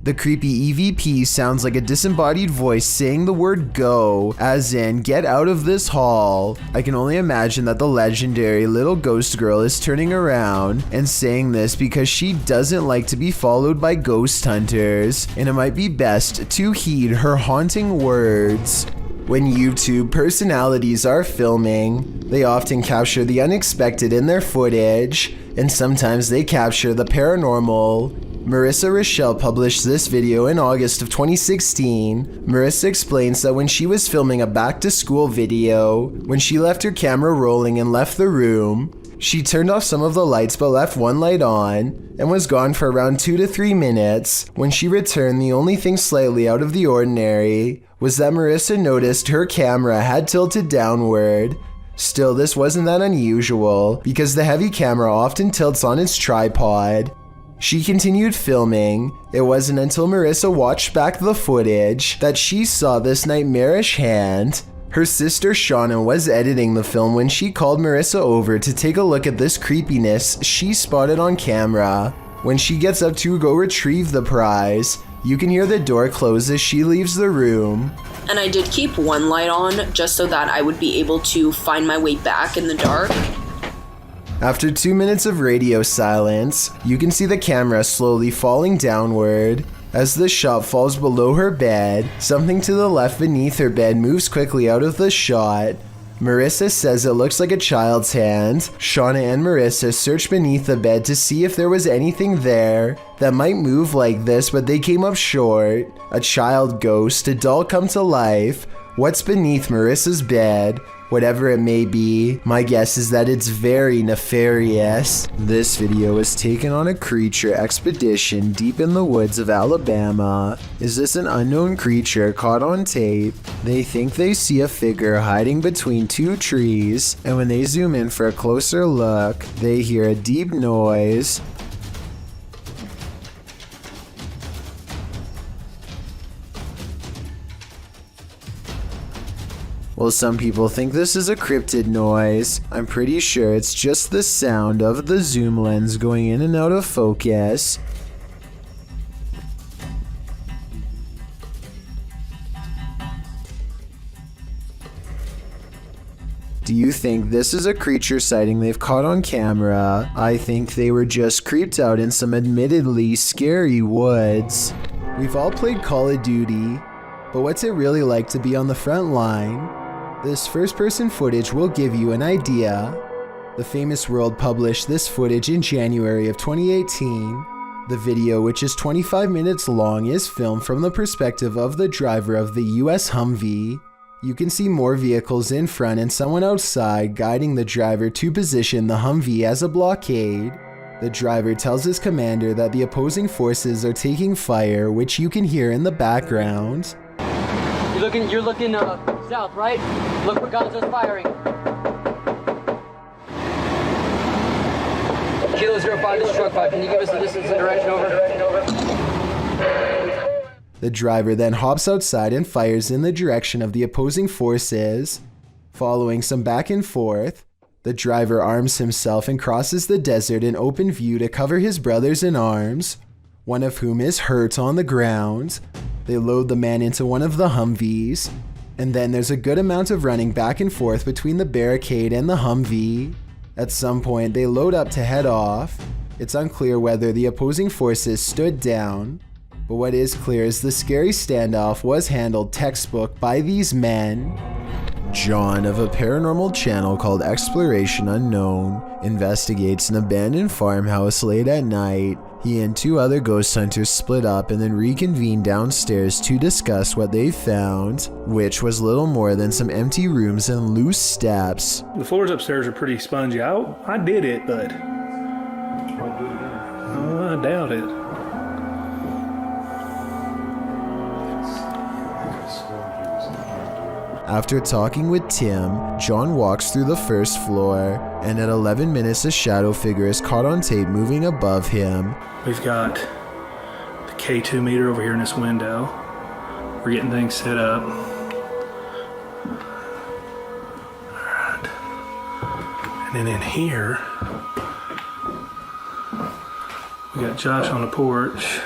S1: The creepy EVP sounds like a disembodied voice saying the word go, as in get out of this hall. I can only imagine that the legendary little ghost girl is turning around and saying this because she doesn't like to be followed by ghost hunters, and it might be best to heed her haunting words. When YouTube personalities are filming, they often capture the unexpected in their footage, and sometimes they capture the paranormal. Marissa Rochelle published this video in August of 2016. Marissa explains that when she was filming a back-to-school video, when she left her camera rolling and left the room, she turned off some of the lights but left one light on, and was gone for around 2 to 3 minutes. When she returned, the only thing slightly out of the ordinary was that Marissa noticed her camera had tilted downward. Still, this wasn't that unusual, because the heavy camera often tilts on its tripod. She continued filming. It wasn't until Marissa watched back the footage that she saw this nightmarish hand. Her sister Shauna was editing the film when she called Marissa over to take a look at this creepiness she spotted on camera. When she gets up to go retrieve the prize, you can hear the door close as she leaves the room.
S13: And I did keep one light on just so that I would be able to find my way back in the dark.
S1: After 2 minutes of radio silence, you can see the camera slowly falling downward. As the shot falls below her bed, something to the left beneath her bed moves quickly out of the shot. Marissa says it looks like a child's hand. Shauna and Marissa searched beneath the bed to see if there was anything there that might move like this, but they came up short. A child ghost, a doll come to life. What's beneath Marissa's bed? Whatever it may be, my guess is that it's very nefarious. This video was taken on a creature expedition deep in the woods of Alabama. Is this an unknown creature caught on tape? They think they see a figure hiding between two trees, and when they zoom in for a closer look, they hear a deep noise. Well, some people think this is a cryptid noise. I'm pretty sure it's just the sound of the zoom lens going in and out of focus. Do you think this is a creature sighting they've caught on camera? I think they were just creeped out in some admittedly scary woods. We've all played Call of Duty, but what's it really like to be on the front line? This first-person footage will give you an idea. The Famous World published this footage in January of 2018. The video, which is 25 minutes long, is filmed from the perspective of the driver of the US Humvee. You can see more vehicles in front and someone outside guiding the driver to position the Humvee as a blockade. The driver tells his commander that the opposing forces are taking fire, which you can hear in the background.
S14: You're looking south, right? Look where Gonzo's firing. Kilo 05, this is truck 5. Can you give us the distance and direction over?
S1: The driver then hops outside and fires in the direction of the opposing forces. Following some back and forth, the driver arms himself and crosses the desert in open view to cover his brothers in arms, one of whom is hurt on the ground. They load the man into one of the Humvees, and then there's a good amount of running back and forth between the barricade and the Humvee. At some point, they load up to head off. It's unclear whether the opposing forces stood down, but what is clear is the scary standoff was handled textbook by these men. John of a paranormal channel called Exploration Unknown investigates an abandoned farmhouse late at night. He and two other ghost hunters split up and then reconvened downstairs to discuss what they found, which was little more than some empty rooms and loose steps.
S12: The floors upstairs are pretty spongy. I did it, but I doubt it.
S1: After talking with Tim, John walks through the first floor, and at 11 minutes a shadow figure is caught on tape moving above him.
S12: We've got the K2 meter over here in this window. We're getting things set up. Alright. And then in here, we got Josh on the porch.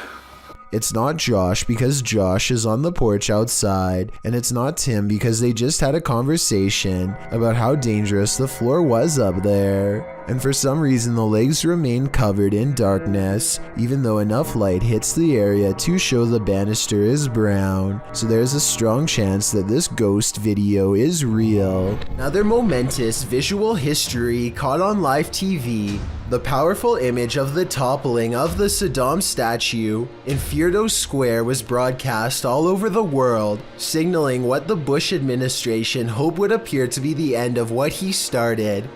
S1: It's not Josh because Josh is on the porch outside, and it's not Tim because they just had a conversation about how dangerous the floor was up there. And for some reason the legs remain covered in darkness, even though enough light hits the area to show the banister is brown, so there's a strong chance that this ghost video is real. Another momentous visual history caught on live TV. The powerful image of the toppling of the Saddam statue in Firdos Square was broadcast all over the world, signaling what the Bush administration hoped would appear to be the end of what he started.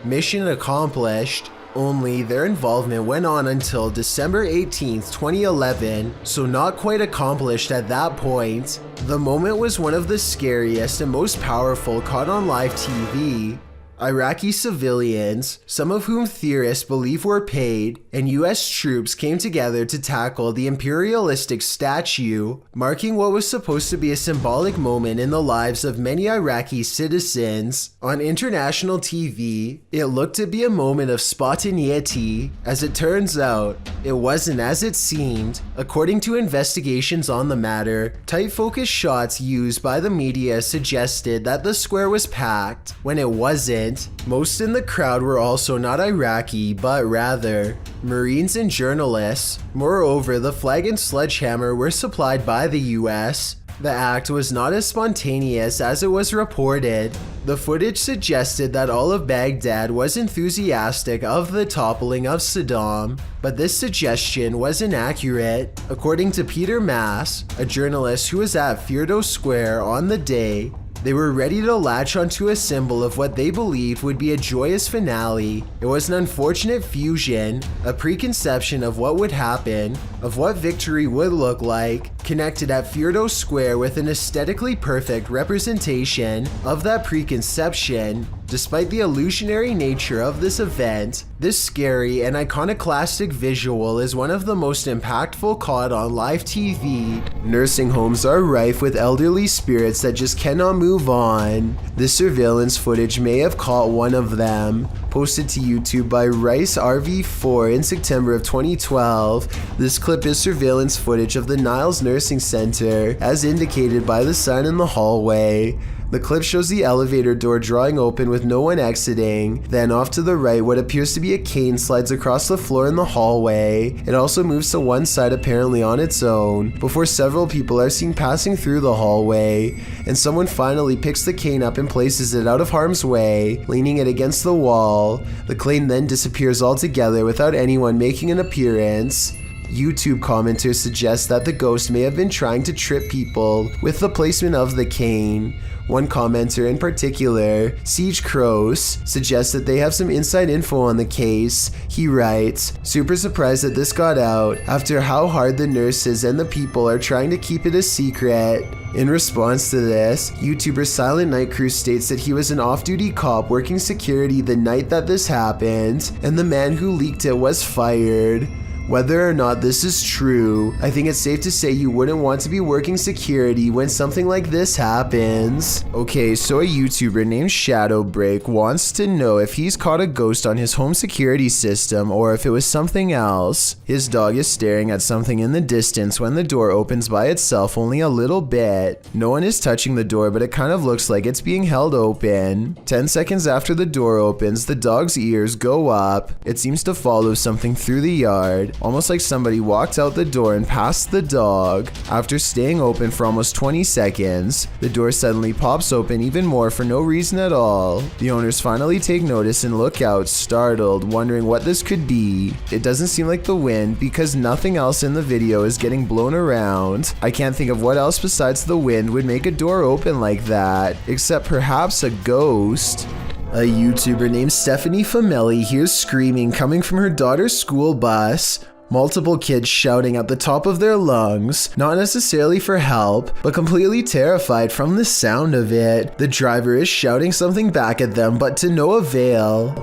S1: Mission accomplished, only their involvement went on until December 18th, 2011, so not quite accomplished at that point. The moment was one of the scariest and most powerful caught on live TV. Iraqi civilians, some of whom theorists believe were paid, and US troops came together to tackle the imperialistic statue, marking what was supposed to be a symbolic moment in the lives of many Iraqi citizens. On international TV, it looked to be a moment of spontaneity. As it turns out, it wasn't as it seemed. According to investigations on the matter, tight focus shots used by the media suggested that the square was packed, when it wasn't. Most in the crowd were also not Iraqi, but rather Marines and journalists. Moreover, the flag and sledgehammer were supplied by the US. The act was not as spontaneous as it was reported. The footage suggested that all of Baghdad was enthusiastic of the toppling of Saddam, but this suggestion was inaccurate. According to Peter Mass, a journalist who was at Firdos Square on the day, They were ready to latch onto a symbol of what they believed would be a joyous finale. It was an unfortunate fusion, a preconception of what would happen, of what victory would look like, connected at Fjordo Square with an aesthetically perfect representation of that preconception. Despite the illusionary nature of this event, this scary and iconoclastic visual is one of the most impactful caught on live TV. Nursing homes are rife with elderly spirits that just cannot move on. This surveillance footage may have caught one of them. Posted to YouTube by Rice RV4 in September of 2012, this clip is surveillance footage of the Niles Nursing Center, as indicated by the sign in the hallway. The clip shows the elevator door drawing open with no one exiting. Then off to the right, what appears to be a cane slides across the floor in the hallway. It also moves to one side apparently on its own, before several people are seen passing through the hallway, and someone finally picks the cane up and places it out of harm's way, leaning it against the wall. The cane then disappears altogether without anyone making an appearance. YouTube commenters suggest that the ghost may have been trying to trip people with the placement of the cane. One commenter in particular, Siege Crows, suggests that they have some inside info on the case. He writes, "Super surprised that this got out after how hard the nurses and the people are trying to keep it a secret." In response to this, YouTuber Silent Night Crew states that he was an off-duty cop working security the night that this happened, and the man who leaked it was fired. Whether or not this is true, I think it's safe to say you wouldn't want to be working security when something like this happens. Okay, so a YouTuber named Shadowbreak wants to know if he's caught a ghost on his home security system or if it was something else. His dog is staring at something in the distance when the door opens by itself only a little bit. No one is touching the door, but it kind of looks like it's being held open. 10 seconds after the door opens, the dog's ears go up. It seems to follow something through the yard, almost like somebody walked out the door and passed the dog. After staying open for almost 20 seconds, the door suddenly pops open even more for no reason at all. The owners finally take notice and look out, startled, wondering what this could be. It doesn't seem like the wind because nothing else in the video is getting blown around. I can't think of what else besides the wind would make a door open like that, except perhaps a ghost. A YouTuber named Stephanie Famelli hears screaming coming from her daughter's school bus. Multiple kids shouting at the top of their lungs, not necessarily for help, but completely terrified from the sound of it. The driver is shouting something back at them, but to no avail.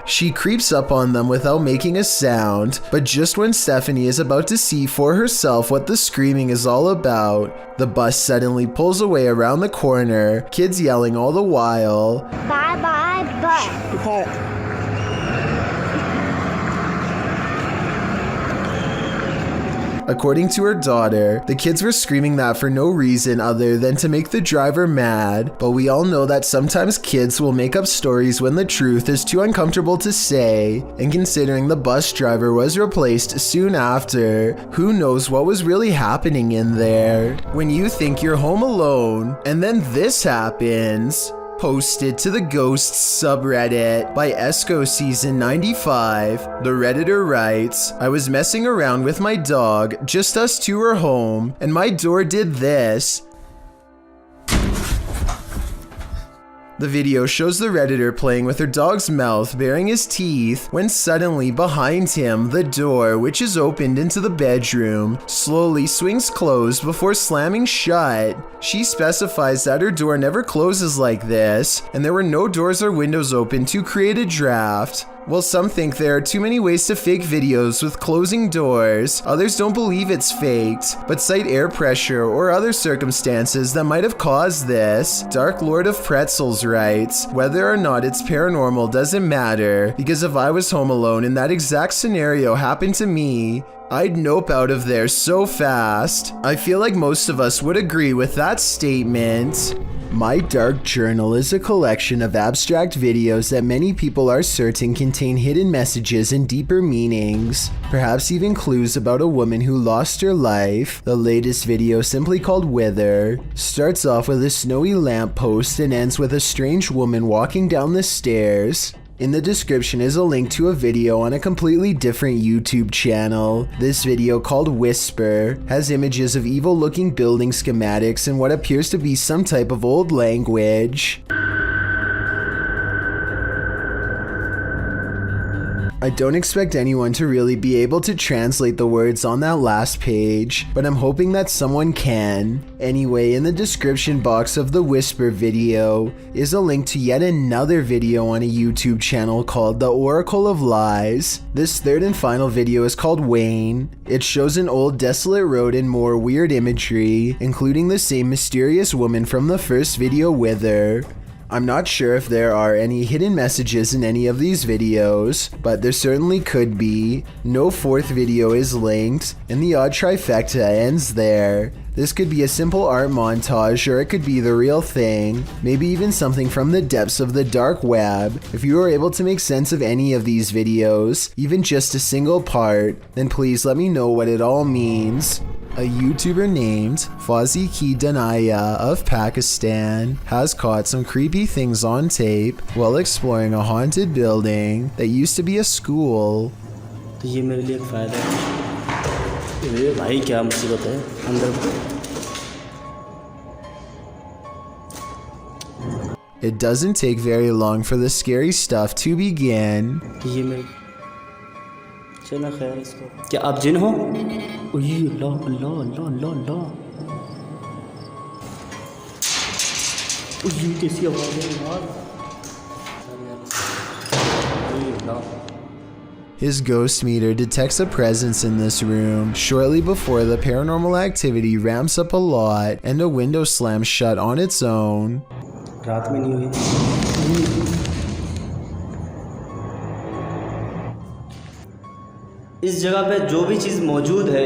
S1: She creeps up on them without making a sound, but just when Stephanie is about to see for herself what the screaming is all about, the bus suddenly pulls away around the corner, kids yelling all the while.
S4: Bye-bye, bus.
S11: Be quiet.
S1: According to her daughter, the kids were screaming that for no reason other than to make the driver mad, but we all know that sometimes kids will make up stories when the truth is too uncomfortable to say, and considering the bus driver was replaced soon after, who knows what was really happening in there. When you think you're home alone, and then this happens. Posted to the Ghosts subreddit by Esco Season 95, the Redditor writes, "I was messing around with my dog, just us two were home, and my door did this." The video shows the Redditor playing with her dog's mouth, baring his teeth, when suddenly behind him, the door, which is opened into the bedroom, slowly swings closed before slamming shut. She specifies that her door never closes like this, and there were no doors or windows open to create a draft. While some think there are too many ways to fake videos with closing doors, others don't believe it's faked, but cite air pressure or other circumstances that might have caused this. Dark Lord of Pretzels writes, "Whether or not it's paranormal doesn't matter, because if I was home alone and that exact scenario happened to me, I'd nope out of there so fast." I feel like most of us would agree with that statement. My Dark Journal is a collection of abstract videos that many people are certain contain hidden messages and deeper meanings, perhaps even clues about a woman who lost her life. The latest video, simply called Wither, starts off with a snowy lamppost and ends with a strange woman walking down the stairs. In the description is a link to a video on a completely different YouTube channel. This video, called Whisper, has images of evil looking building schematics and what appears to be some type of old language. I don't expect anyone to really be able to translate the words on that last page, but I'm hoping that someone can. Anyway, in the description box of the Whisper video is a link to yet another video on a YouTube channel called The Oracle of Lies. This third and final video is called Wayne. It shows an old desolate road and more weird imagery, including the same mysterious woman from the first video with her. I'm not sure if there are any hidden messages in any of these videos, but there certainly could be. No fourth video is linked, and the odd trifecta ends there. This could be a simple art montage, or it could be the real thing, maybe even something from the depths of the dark web. If you are able to make sense of any of these videos, even just a single part, then please let me know what it all means. A YouTuber named Fauzi Ki Danaya of Pakistan has caught some creepy things on tape while exploring a haunted building that used to be a school.
S15: तो ये मेरे लिए एक फ़ायदा है। ये भाई क्या मुसीबत है अंदर।
S1: It doesn't take very long for the scary stuff to begin.
S15: ये मेरे चला खैर इसको। क्या आप जिन हो? ओए अल्लाह अल्लाह अल्लाह अल्लाह अल्लाह। ओए कैसी आवाज़ है यार? ओए अल्लाह।
S1: His ghost meter detects a presence in this room shortly before the paranormal activity ramps up a lot and a window slams shut on its own.
S15: रात में नहीं हुई। इस जगह पे जो भी चीज़ मौजूद है,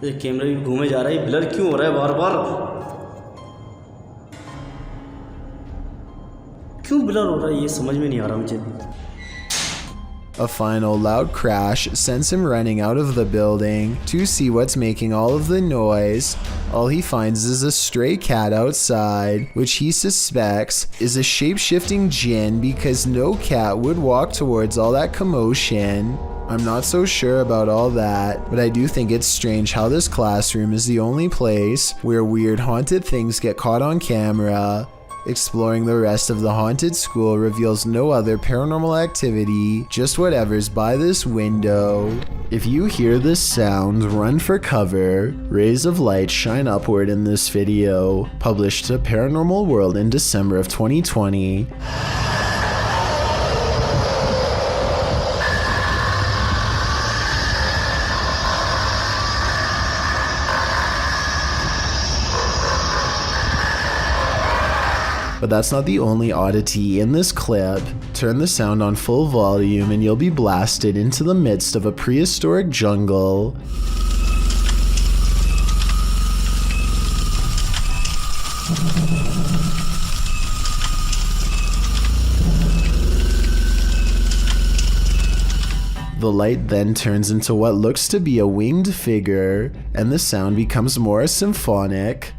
S15: ये कैमरा भी घूमे जा रहा है, ब्लर क्यों हो रहा है बार बार? क्यों ब्लर हो रहा है ये समझ में नहीं आ रहा मुझे।
S1: A final loud crash sends him running out of the building to see what's making all of the noise. All he finds is a stray cat outside, which he suspects is a shape-shifting jinn because no cat would walk towards all that commotion. I'm not so sure about all that, but I do think it's strange how this classroom is the only place where weird haunted things get caught on camera. Exploring the rest of the haunted school reveals no other paranormal activity, just whatever's by this window. If you hear this sound, run for cover. Rays of light shine upward in this video, published to Paranormal World in December of 2020. But that's not the only oddity in this clip. Turn the sound on full volume and you'll be blasted into the midst of a prehistoric jungle. The light then turns into what looks to be a winged figure, and the sound becomes more symphonic.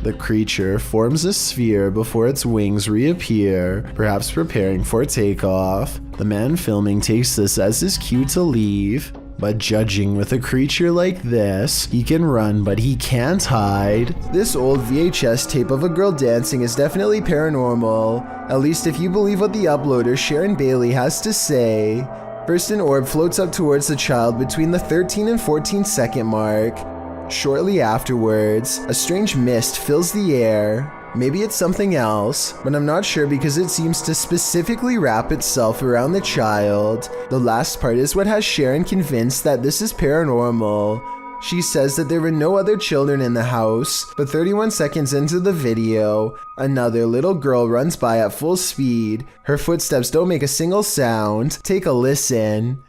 S1: The creature forms a sphere before its wings reappear, perhaps preparing for takeoff. The man filming takes this as his cue to leave, but judging with a creature like this, he can run but he can't hide. This old VHS tape of a girl dancing is definitely paranormal, at least if you believe what the uploader Sharon Bailey has to say. First, an orb floats up towards the child between the 13 and 14 second mark. Shortly afterwards, a strange mist fills the air. Maybe it's something else, but I'm not sure because it seems to specifically wrap itself around the child. The last part is what has Sharon convinced that this is paranormal. She says that there were no other children in the house, but 31 seconds into the video, another little girl runs by at full speed. Her footsteps don't make a single sound. Take a listen.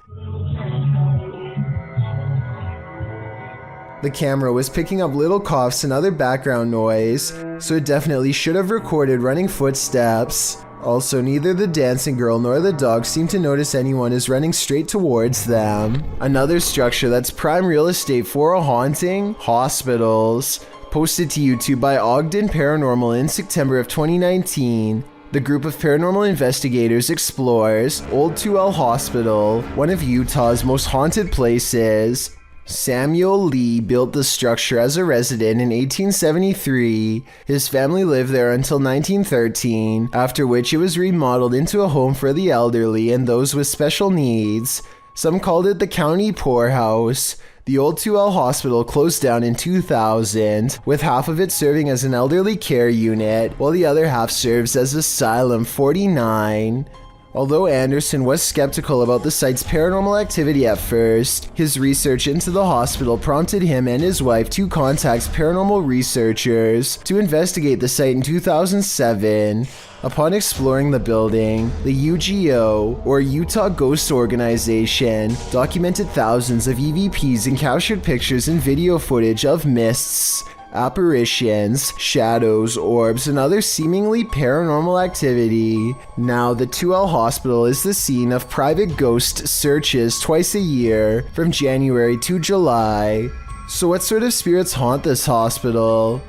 S1: The camera was picking up little coughs and other background noise, so it definitely should have recorded running footsteps. Also, neither the dancing girl nor the dog seem to notice anyone is running straight towards them. Another structure that's prime real estate for a haunting: hospitals. Posted to YouTube by Ogden Paranormal in September of 2019. The group of paranormal investigators explores Old 2L Hospital, one of Utah's most haunted places. Samuel Lee built the structure as a resident in 1873. His family lived there until 1913, after which it was remodeled into a home for the elderly and those with special needs. Some called it the county poorhouse. The Old 2L Hospital closed down in 2000, with half of it serving as an elderly care unit, while the other half serves as Asylum 49. Although Anderson was skeptical about the site's paranormal activity at first, his research into the hospital prompted him and his wife to contact paranormal researchers to investigate the site in 2007. Upon exploring the building, the UGO, or Utah Ghost Organization, documented thousands of EVPs and captured pictures and video footage of mists, apparitions, shadows, orbs, and other seemingly paranormal activity. Now, the 2L Hospital is the scene of private ghost searches twice a year, from January to July. So what sort of spirits haunt this hospital?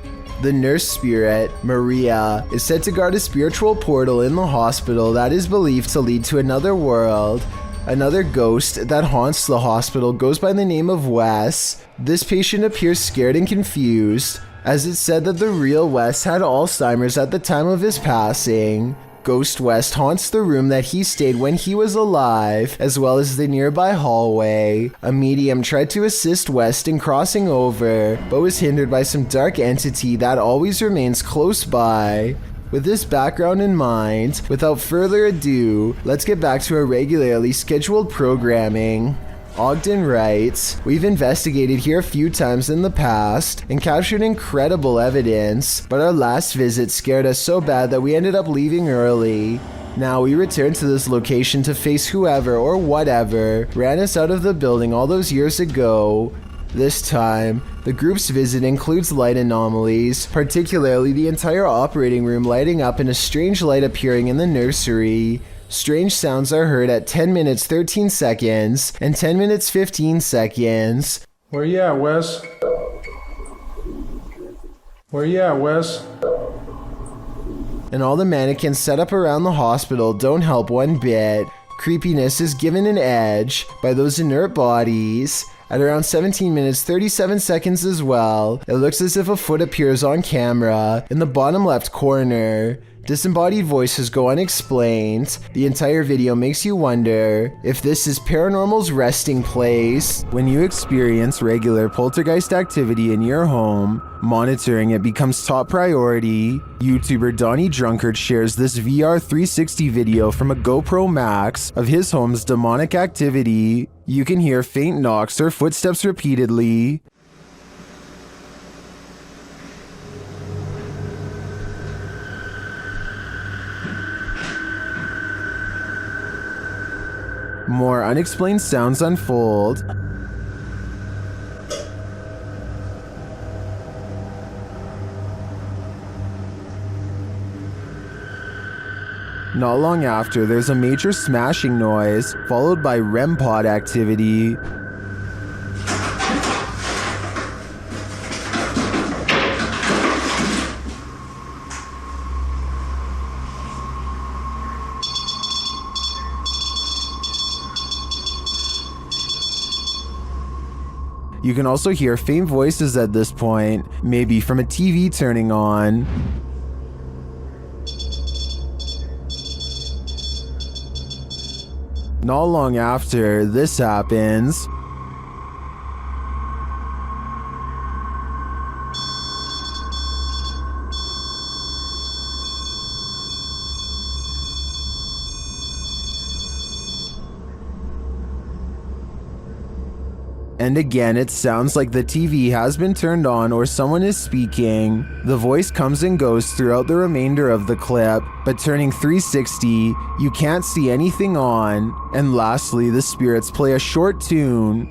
S1: The nurse spirit, Maria, is said to guard a spiritual portal in the hospital that is believed to lead to another world. Another ghost that haunts the hospital goes by the name of Wes. This patient appears scared and confused, as it's said that the real Wes had Alzheimer's at the time of his passing. Ghost West haunts the room that he stayed when he was alive, as well as the nearby hallway. A medium tried to assist West in crossing over, but was hindered by some dark entity that always remains close by. With this background in mind, without further ado, let's get back to our regularly scheduled programming. Ogden writes, "We've investigated here a few times in the past and captured incredible evidence, but our last visit scared us so bad that we ended up leaving early. Now we return to this location to face whoever or whatever ran us out of the building all those years ago. This time, the group's visit includes light anomalies, particularly the entire operating room lighting up and a strange light appearing in the nursery. Strange sounds are heard at 10 minutes 13 seconds and 10 minutes 15 seconds.
S16: Where you at, Wes? Where you at, Wes?
S1: And all the mannequins set up around the hospital don't help one bit. Creepiness is given an edge by those inert bodies. At around 17 minutes 37 seconds as well, it looks as if a foot appears on camera in the bottom left corner. Disembodied voices go unexplained. The entire video makes you wonder if this is paranormal's resting place. When you experience regular poltergeist activity in your home, monitoring it becomes top priority. YouTuber Donnie Drunkard shares this VR 360 video from a GoPro Max of his home's demonic activity. You can hear faint knocks or footsteps repeatedly. More unexplained sounds unfold. Not long after, there's a major smashing noise, followed by REM pod activity. You can also hear faint voices at this point, maybe from a TV turning on. Not long after, this happens. And again, it sounds like the TV has been turned on or someone is speaking. The voice comes and goes throughout the remainder of the clip, but turning 360, you can't see anything on. And lastly, the spirits play a short tune.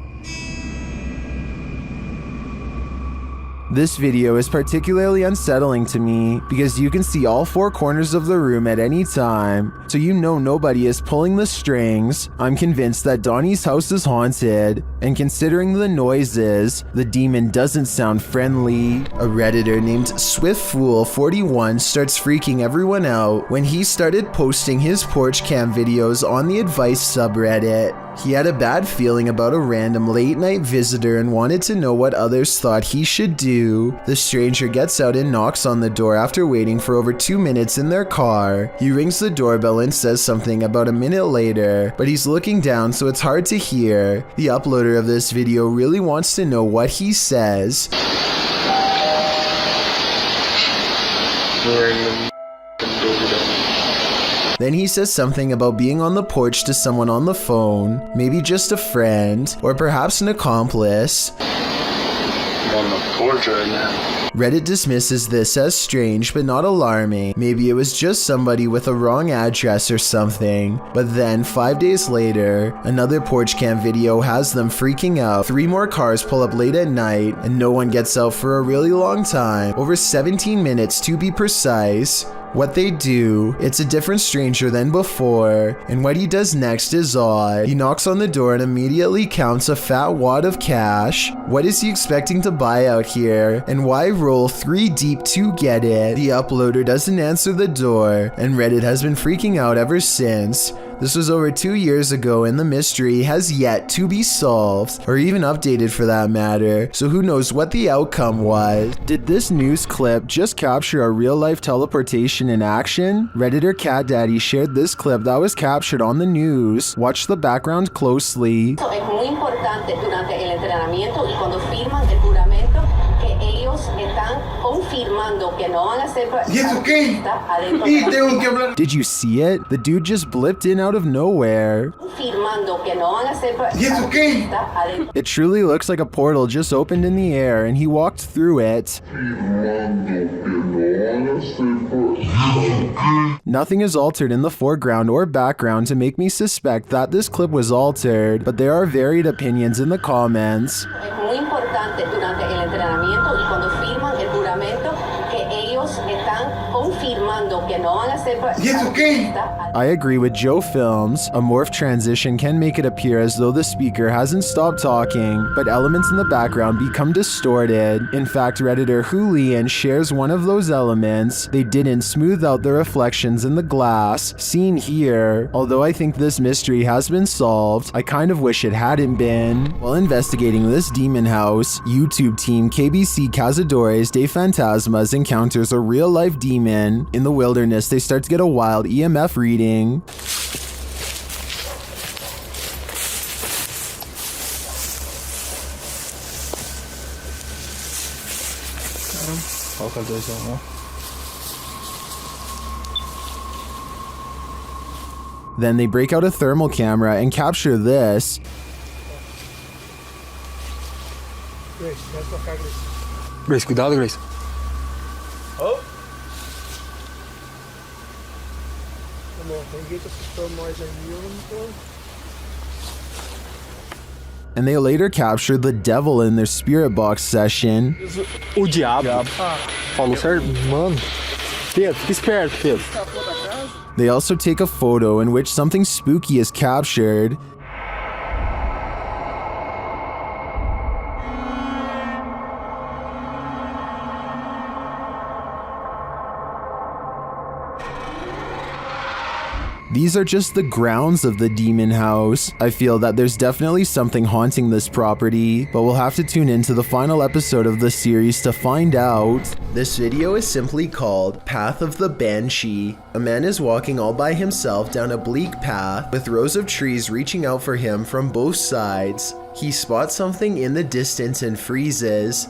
S1: This video is particularly unsettling to me because you can see all four corners of the room at any time, so you know nobody is pulling the strings. I'm convinced that Donnie's house is haunted, and considering the noises, the demon doesn't sound friendly. A Redditor named SwiftFool41 starts freaking everyone out when he started posting his porch cam videos on the advice subreddit. He had a bad feeling about a random late night visitor and wanted to know what others thought he should do. The stranger gets out and knocks on the door after waiting for over 2 minutes in their car. He rings the doorbell and says something about a minute later, but he's looking down so it's hard to hear. The uploader of this video really wants to know what he says. Then he says something about being on the porch to someone on the phone, maybe just a friend, or perhaps an accomplice.
S10: I'm on the porch right now.
S1: Reddit dismisses this as strange but not alarming. Maybe it was just somebody with a wrong address or something. But then 5 days later, another porch cam video has them freaking out. 3 more cars pull up late at night and no one gets out for a really long time, over 17 minutes to be precise. What they do, it's a different stranger than before, and what he does next is odd. He knocks on the door and immediately counts a fat wad of cash. What is he expecting to buy out here, and why roll 3 deep to get it? The uploader doesn't answer the door, and Reddit has been freaking out ever since. This was over 2 years ago and the mystery has yet to be solved, or even updated for that matter, so who knows what the outcome was. Did this news clip just capture a real-life teleportation in action? Redditor Cat Daddy shared this clip that was captured on the news. Watch the background closely.
S17: Es muy importante durante el entrenamiento y cuando firman el juramento que ellos están confirmando que no van a ser.
S10: ¿Y eso qué? Y tengo que hablar.
S1: Did you see it? The dude just blipped in out of nowhere.
S17: Firmando que no van a ser.
S10: ¿Y eso qué?
S1: It truly looks like a portal just opened in the air and he walked through it. Nothing is altered in the foreground or background to make me suspect that this clip was altered, but there are varied opinions in the comments.
S17: Es muy importante durante el entrenamiento y cuando firman el juramento que ellos están confirmando que no van a ser.
S10: ¿Y eso qué?
S1: I agree with Joe Films. A morph transition can make it appear as though the speaker hasn't stopped talking, but elements in the background become distorted. In fact, Redditor Julian shares one of those elements. They didn't smooth out the reflections in the glass, seen here. Although I think this mystery has been solved, I kind of wish it hadn't been. While investigating this demon house, YouTube team KBC Cazadores de Fantasmas encounters a real-life demon. In the wilderness, they start to get a wild EMF reading. Then they break out a thermal camera and capture this.
S9: Grace, cuidado, Grace.
S12: Oh.
S1: And they later captured the devil in their spirit box session.
S9: O diabo. Falou certo? Mano. Pedro, fica esperto, Pedro.
S1: They also take a photo in which something spooky is captured. These are just the grounds of the demon house. I feel that there's definitely something haunting this property, but we'll have to tune into the final episode of the series to find out. This video is simply called Path of the Banshee. A man is walking all by himself down a bleak path with rows of trees reaching out for him from both sides. He spots something in the distance and freezes.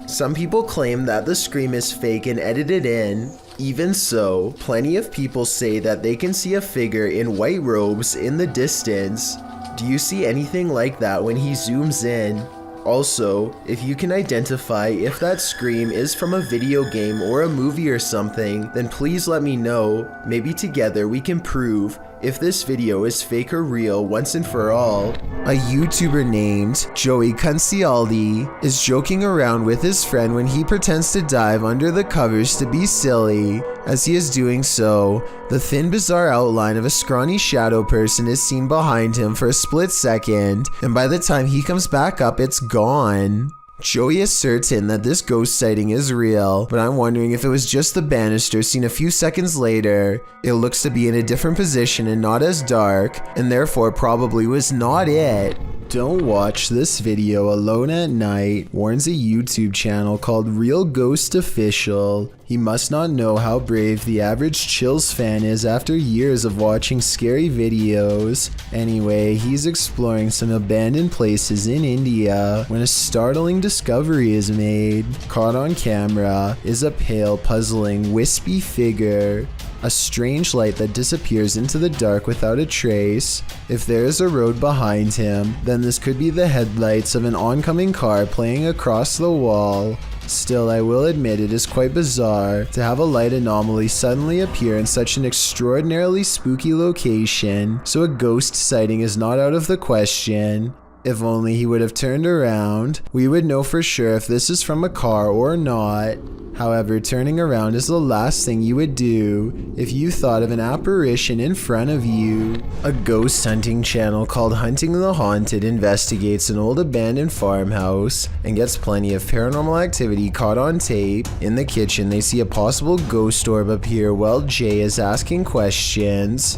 S1: Some people claim that the scream is fake and edited in. Even so, plenty of people say that they can see a figure in white robes in the distance. Do you see anything like that when he zooms in? Also, if you can identify if that scream is from a video game or a movie or something, then please let me know. Maybe together we can prove if this video is fake or real once and for all. A YouTuber named Joey Concialdi is joking around with his friend when he pretends to dive under the covers to be silly. As he is doing so, the thin bizarre outline of a scrawny shadow person is seen behind him for a split second, and by the time he comes back up, it's gone. Joey is certain that this ghost sighting is real, but I'm wondering if it was just the banister seen a few seconds later. It looks to be in a different position and not as dark, and therefore probably was not it. Don't watch this video alone at night, warns a YouTube channel called Real Ghost Official. He must not know how brave the average Chills fan is after years of watching scary videos. Anyway, he's exploring some abandoned places in India when a startling discovery is made. Caught on camera is a pale, puzzling, wispy figure. A strange light that disappears into the dark without a trace. If there is a road behind him, then this could be the headlights of an oncoming car playing across the wall. Still, I will admit it is quite bizarre to have a light anomaly suddenly appear in such an extraordinarily spooky location, so a ghost sighting is not out of the question. If only he would have turned around, we would know for sure if this is from a car or not. However, turning around is the last thing you would do if you thought of an apparition in front of you. A ghost hunting channel called Hunting the Haunted investigates an old abandoned farmhouse and gets plenty of paranormal activity caught on tape. In the kitchen, they see a possible ghost orb appear while Jay is asking questions.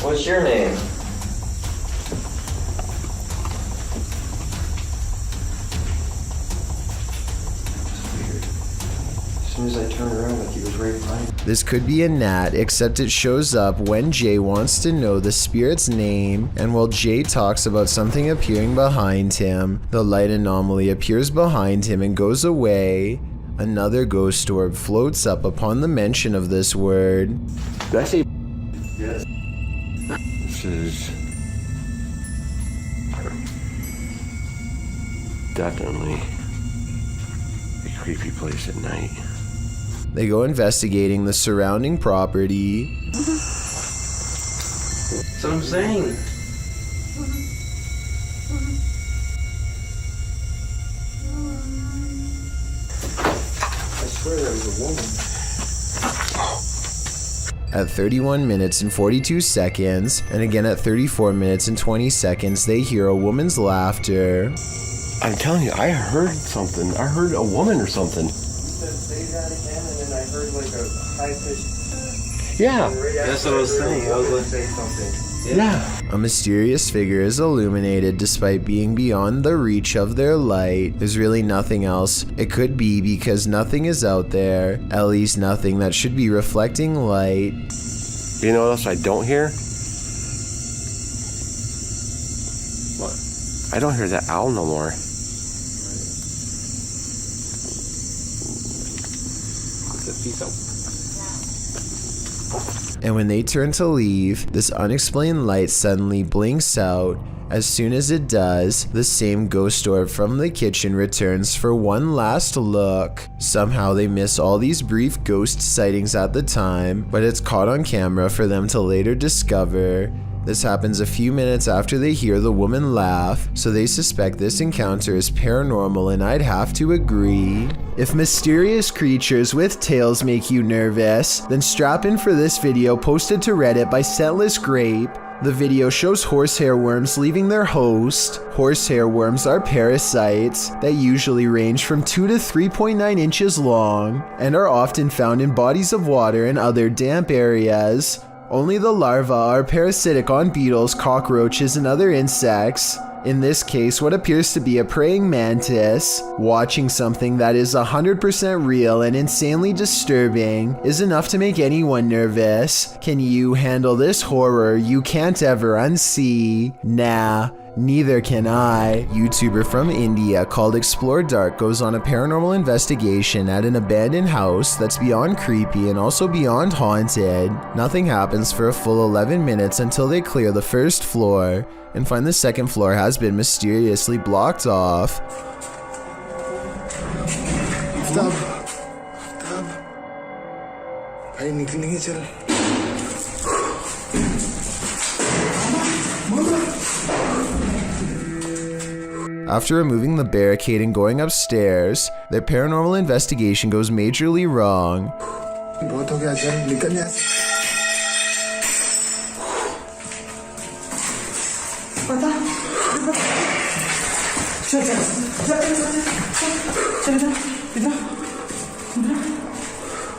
S18: What's your name? As soon as I turned around, like he was right behind me.
S1: This could be a gnat, except it shows up when Jay wants to know the spirit's name, and while Jay talks about something appearing behind him, the light anomaly appears behind him and goes away. Another ghost orb floats up upon the mention of this word.
S18: Did I say yes? This is definitely a creepy place at night.
S1: They go investigating the surrounding property.
S18: That's what I'm saying. I swear there was a woman.
S1: At 31 minutes and 42 seconds, and again at 34 minutes and 20 seconds, they hear a woman's laughter.
S18: I'm telling you, I heard something. I heard a woman or something.
S3: Say that again, and then I heard like a high pitched.
S18: Yeah,
S3: that's what I was saying. I was going to say something.
S18: Yeah.
S1: A mysterious figure is illuminated despite being beyond the reach of their light. There's really nothing else it could be because nothing is out there, at least nothing that should be reflecting light.
S18: You know what else I don't hear? What? I don't hear that owl no more.
S1: And when they turn to leave, this unexplained light suddenly blinks out. As soon as it does, the same ghost orb from the kitchen returns for one last look. Somehow they miss all these brief ghost sightings at the time, but it's caught on camera for them to later discover. This happens a few minutes after they hear the woman laugh, so they suspect this encounter is paranormal, and I'd have to agree. If mysterious creatures with tails make you nervous, then strap in for this video posted to Reddit by Scentless Grape. The video shows horsehair worms leaving their host. Horsehair worms are parasites that usually range from 2 to 3.9 inches long and are often found in bodies of water and other damp areas. Only the larvae are parasitic on beetles, cockroaches, and other insects. In this case, what appears to be a praying mantis. Watching something that is 100% real and insanely disturbing is enough to make anyone nervous. Can you handle this horror you can't ever unsee? Nah. Neither can I. YouTuber from India called Explore Dark goes on a paranormal investigation at an abandoned house that's beyond creepy and also beyond haunted. Nothing happens for a full 11 minutes until they clear the first floor and find the second floor has has been mysteriously blocked off.
S11: Stop. भाई निकलेंगे चल.
S1: After removing the barricade and going upstairs, their paranormal investigation goes majorly wrong.
S11: बहुत हो गया चल निकल यहाँ से. पता. चल.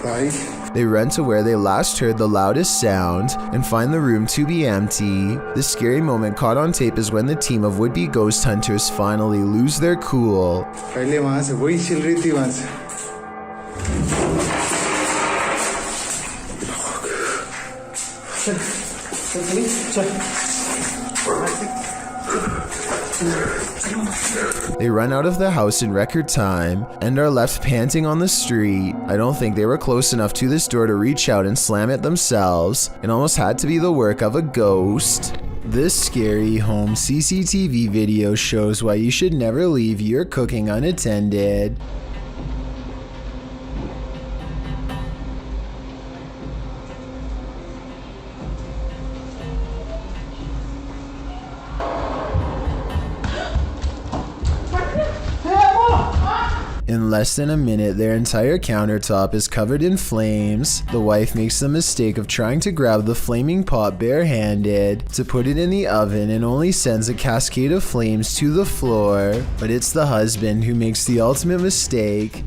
S11: भाई.
S1: They run to where they last heard the loudest sound and find the room to be empty. The scary moment caught on tape is when the team of would-be ghost hunters finally lose their cool.
S11: पहले वहाँ से वही चल रही थी वहाँ से.
S1: They run out of the house in record time and are left panting on the street. I don't think they were close enough to this door to reach out and slam it themselves. It almost had to be the work of a ghost. This scary home CCTV video shows why you should never leave your cooking unattended. In less than a minute, their entire countertop is covered in flames. The wife makes the mistake of trying to grab the flaming pot barehanded to put it in the oven and only sends a cascade of flames to the floor. But it's the husband who makes the ultimate mistake.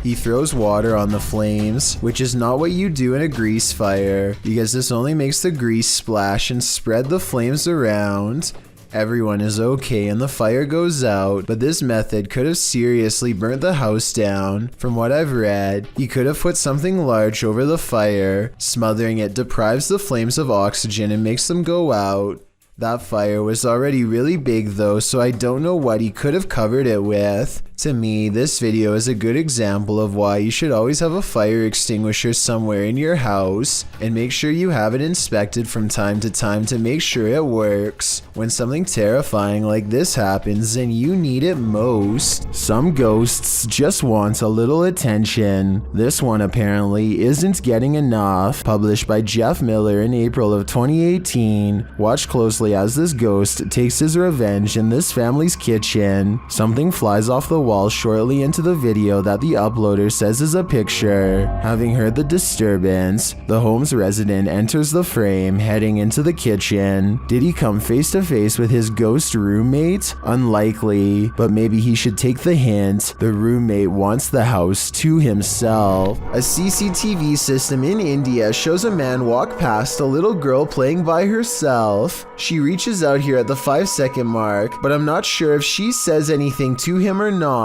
S1: He throws water on the flames, which is not what you do in a grease fire, because this only makes the grease splash and spread the flames around. Everyone is okay and the fire goes out, but this method could have seriously burnt the house down. From what I've read, he could have put something large over the fire. Smothering it deprives the flames of oxygen and makes them go out. That fire was already really big though, so I don't know what he could have covered it with. To me, this video is a good example of why you should always have a fire extinguisher somewhere in your house, and make sure you have it inspected from time to time to make sure it works. When something terrifying like this happens and you need it most, some ghosts just want a little attention. This one apparently isn't getting enough. Published by Jeff Miller in April of 2018. Watch closely as this ghost takes his revenge in this family's kitchen. Something flies off the wall shortly into the video that the uploader says is a picture. Having heard the disturbance, the home's resident enters the frame, heading into the kitchen. Did he come face to face with his ghost roommate? Unlikely, but maybe he should take the hint. The roommate wants the house to himself. A CCTV system in India shows a man walk past a little girl playing by herself. She reaches out here at the 5-second mark, but I'm not sure if she says anything to him or not.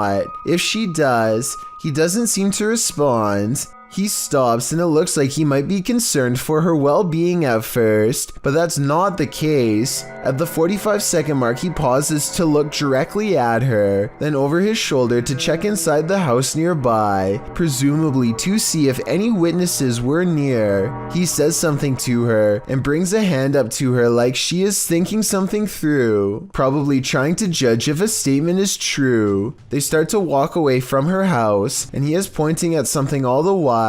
S1: If she does, he doesn't seem to respond. He stops and it looks like he might be concerned for her well-being at first, but that's not the case. At the 45-second mark, he pauses to look directly at her, then over his shoulder to check inside the house nearby, presumably to see if any witnesses were near. He says something to her and brings a hand up to her like she is thinking something through, probably trying to judge if a statement is true. They start to walk away from her house, and he is pointing at something all the while.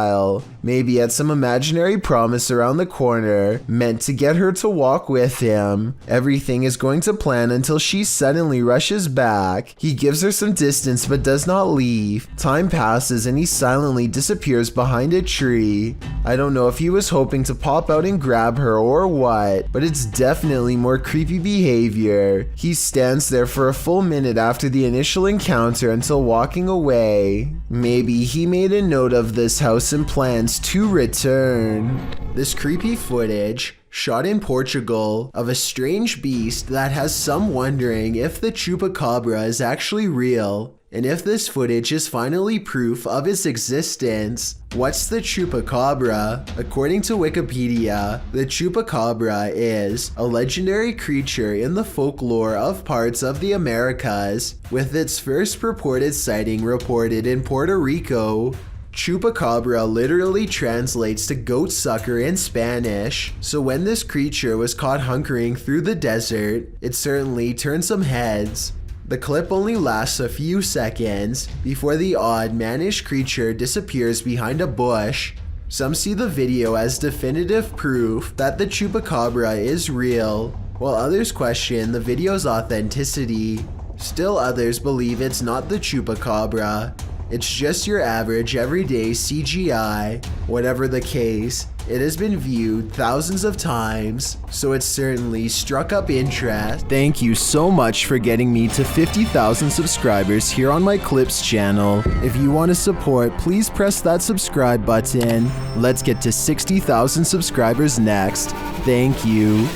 S1: Maybe at some imaginary promise around the corner, meant to get her to walk with him. Everything is going to plan until she suddenly rushes back. He gives her some distance but does not leave. Time passes and he silently disappears behind a tree. I don't know if he was hoping to pop out and grab her or what, but it's definitely more creepy behavior. He stands there for a full minute after the initial encounter until walking away. Maybe he made a note of this house and plans to return. This creepy footage, shot in Portugal, of a strange beast that has some wondering if the chupacabra is actually real, and if this footage is finally proof of its existence. What's the chupacabra? According to Wikipedia, the chupacabra is a legendary creature in the folklore of parts of the Americas, with its first purported sighting reported in Puerto Rico. Chupacabra literally translates to goat sucker in Spanish, so when this creature was caught hunkering through the desert, it certainly turned some heads. The clip only lasts a few seconds before the odd mannish creature disappears behind a bush. Some see the video as definitive proof that the Chupacabra is real, while others question the video's authenticity. Still others believe it's not the Chupacabra. It's just your average everyday CGI. Whatever the case, it has been viewed thousands of times, so it certainly struck up interest. Thank you so much for getting me to 50,000 subscribers here on my Clips channel. If you want to support, please press that subscribe button. Let's get to 60,000 subscribers next. Thank you.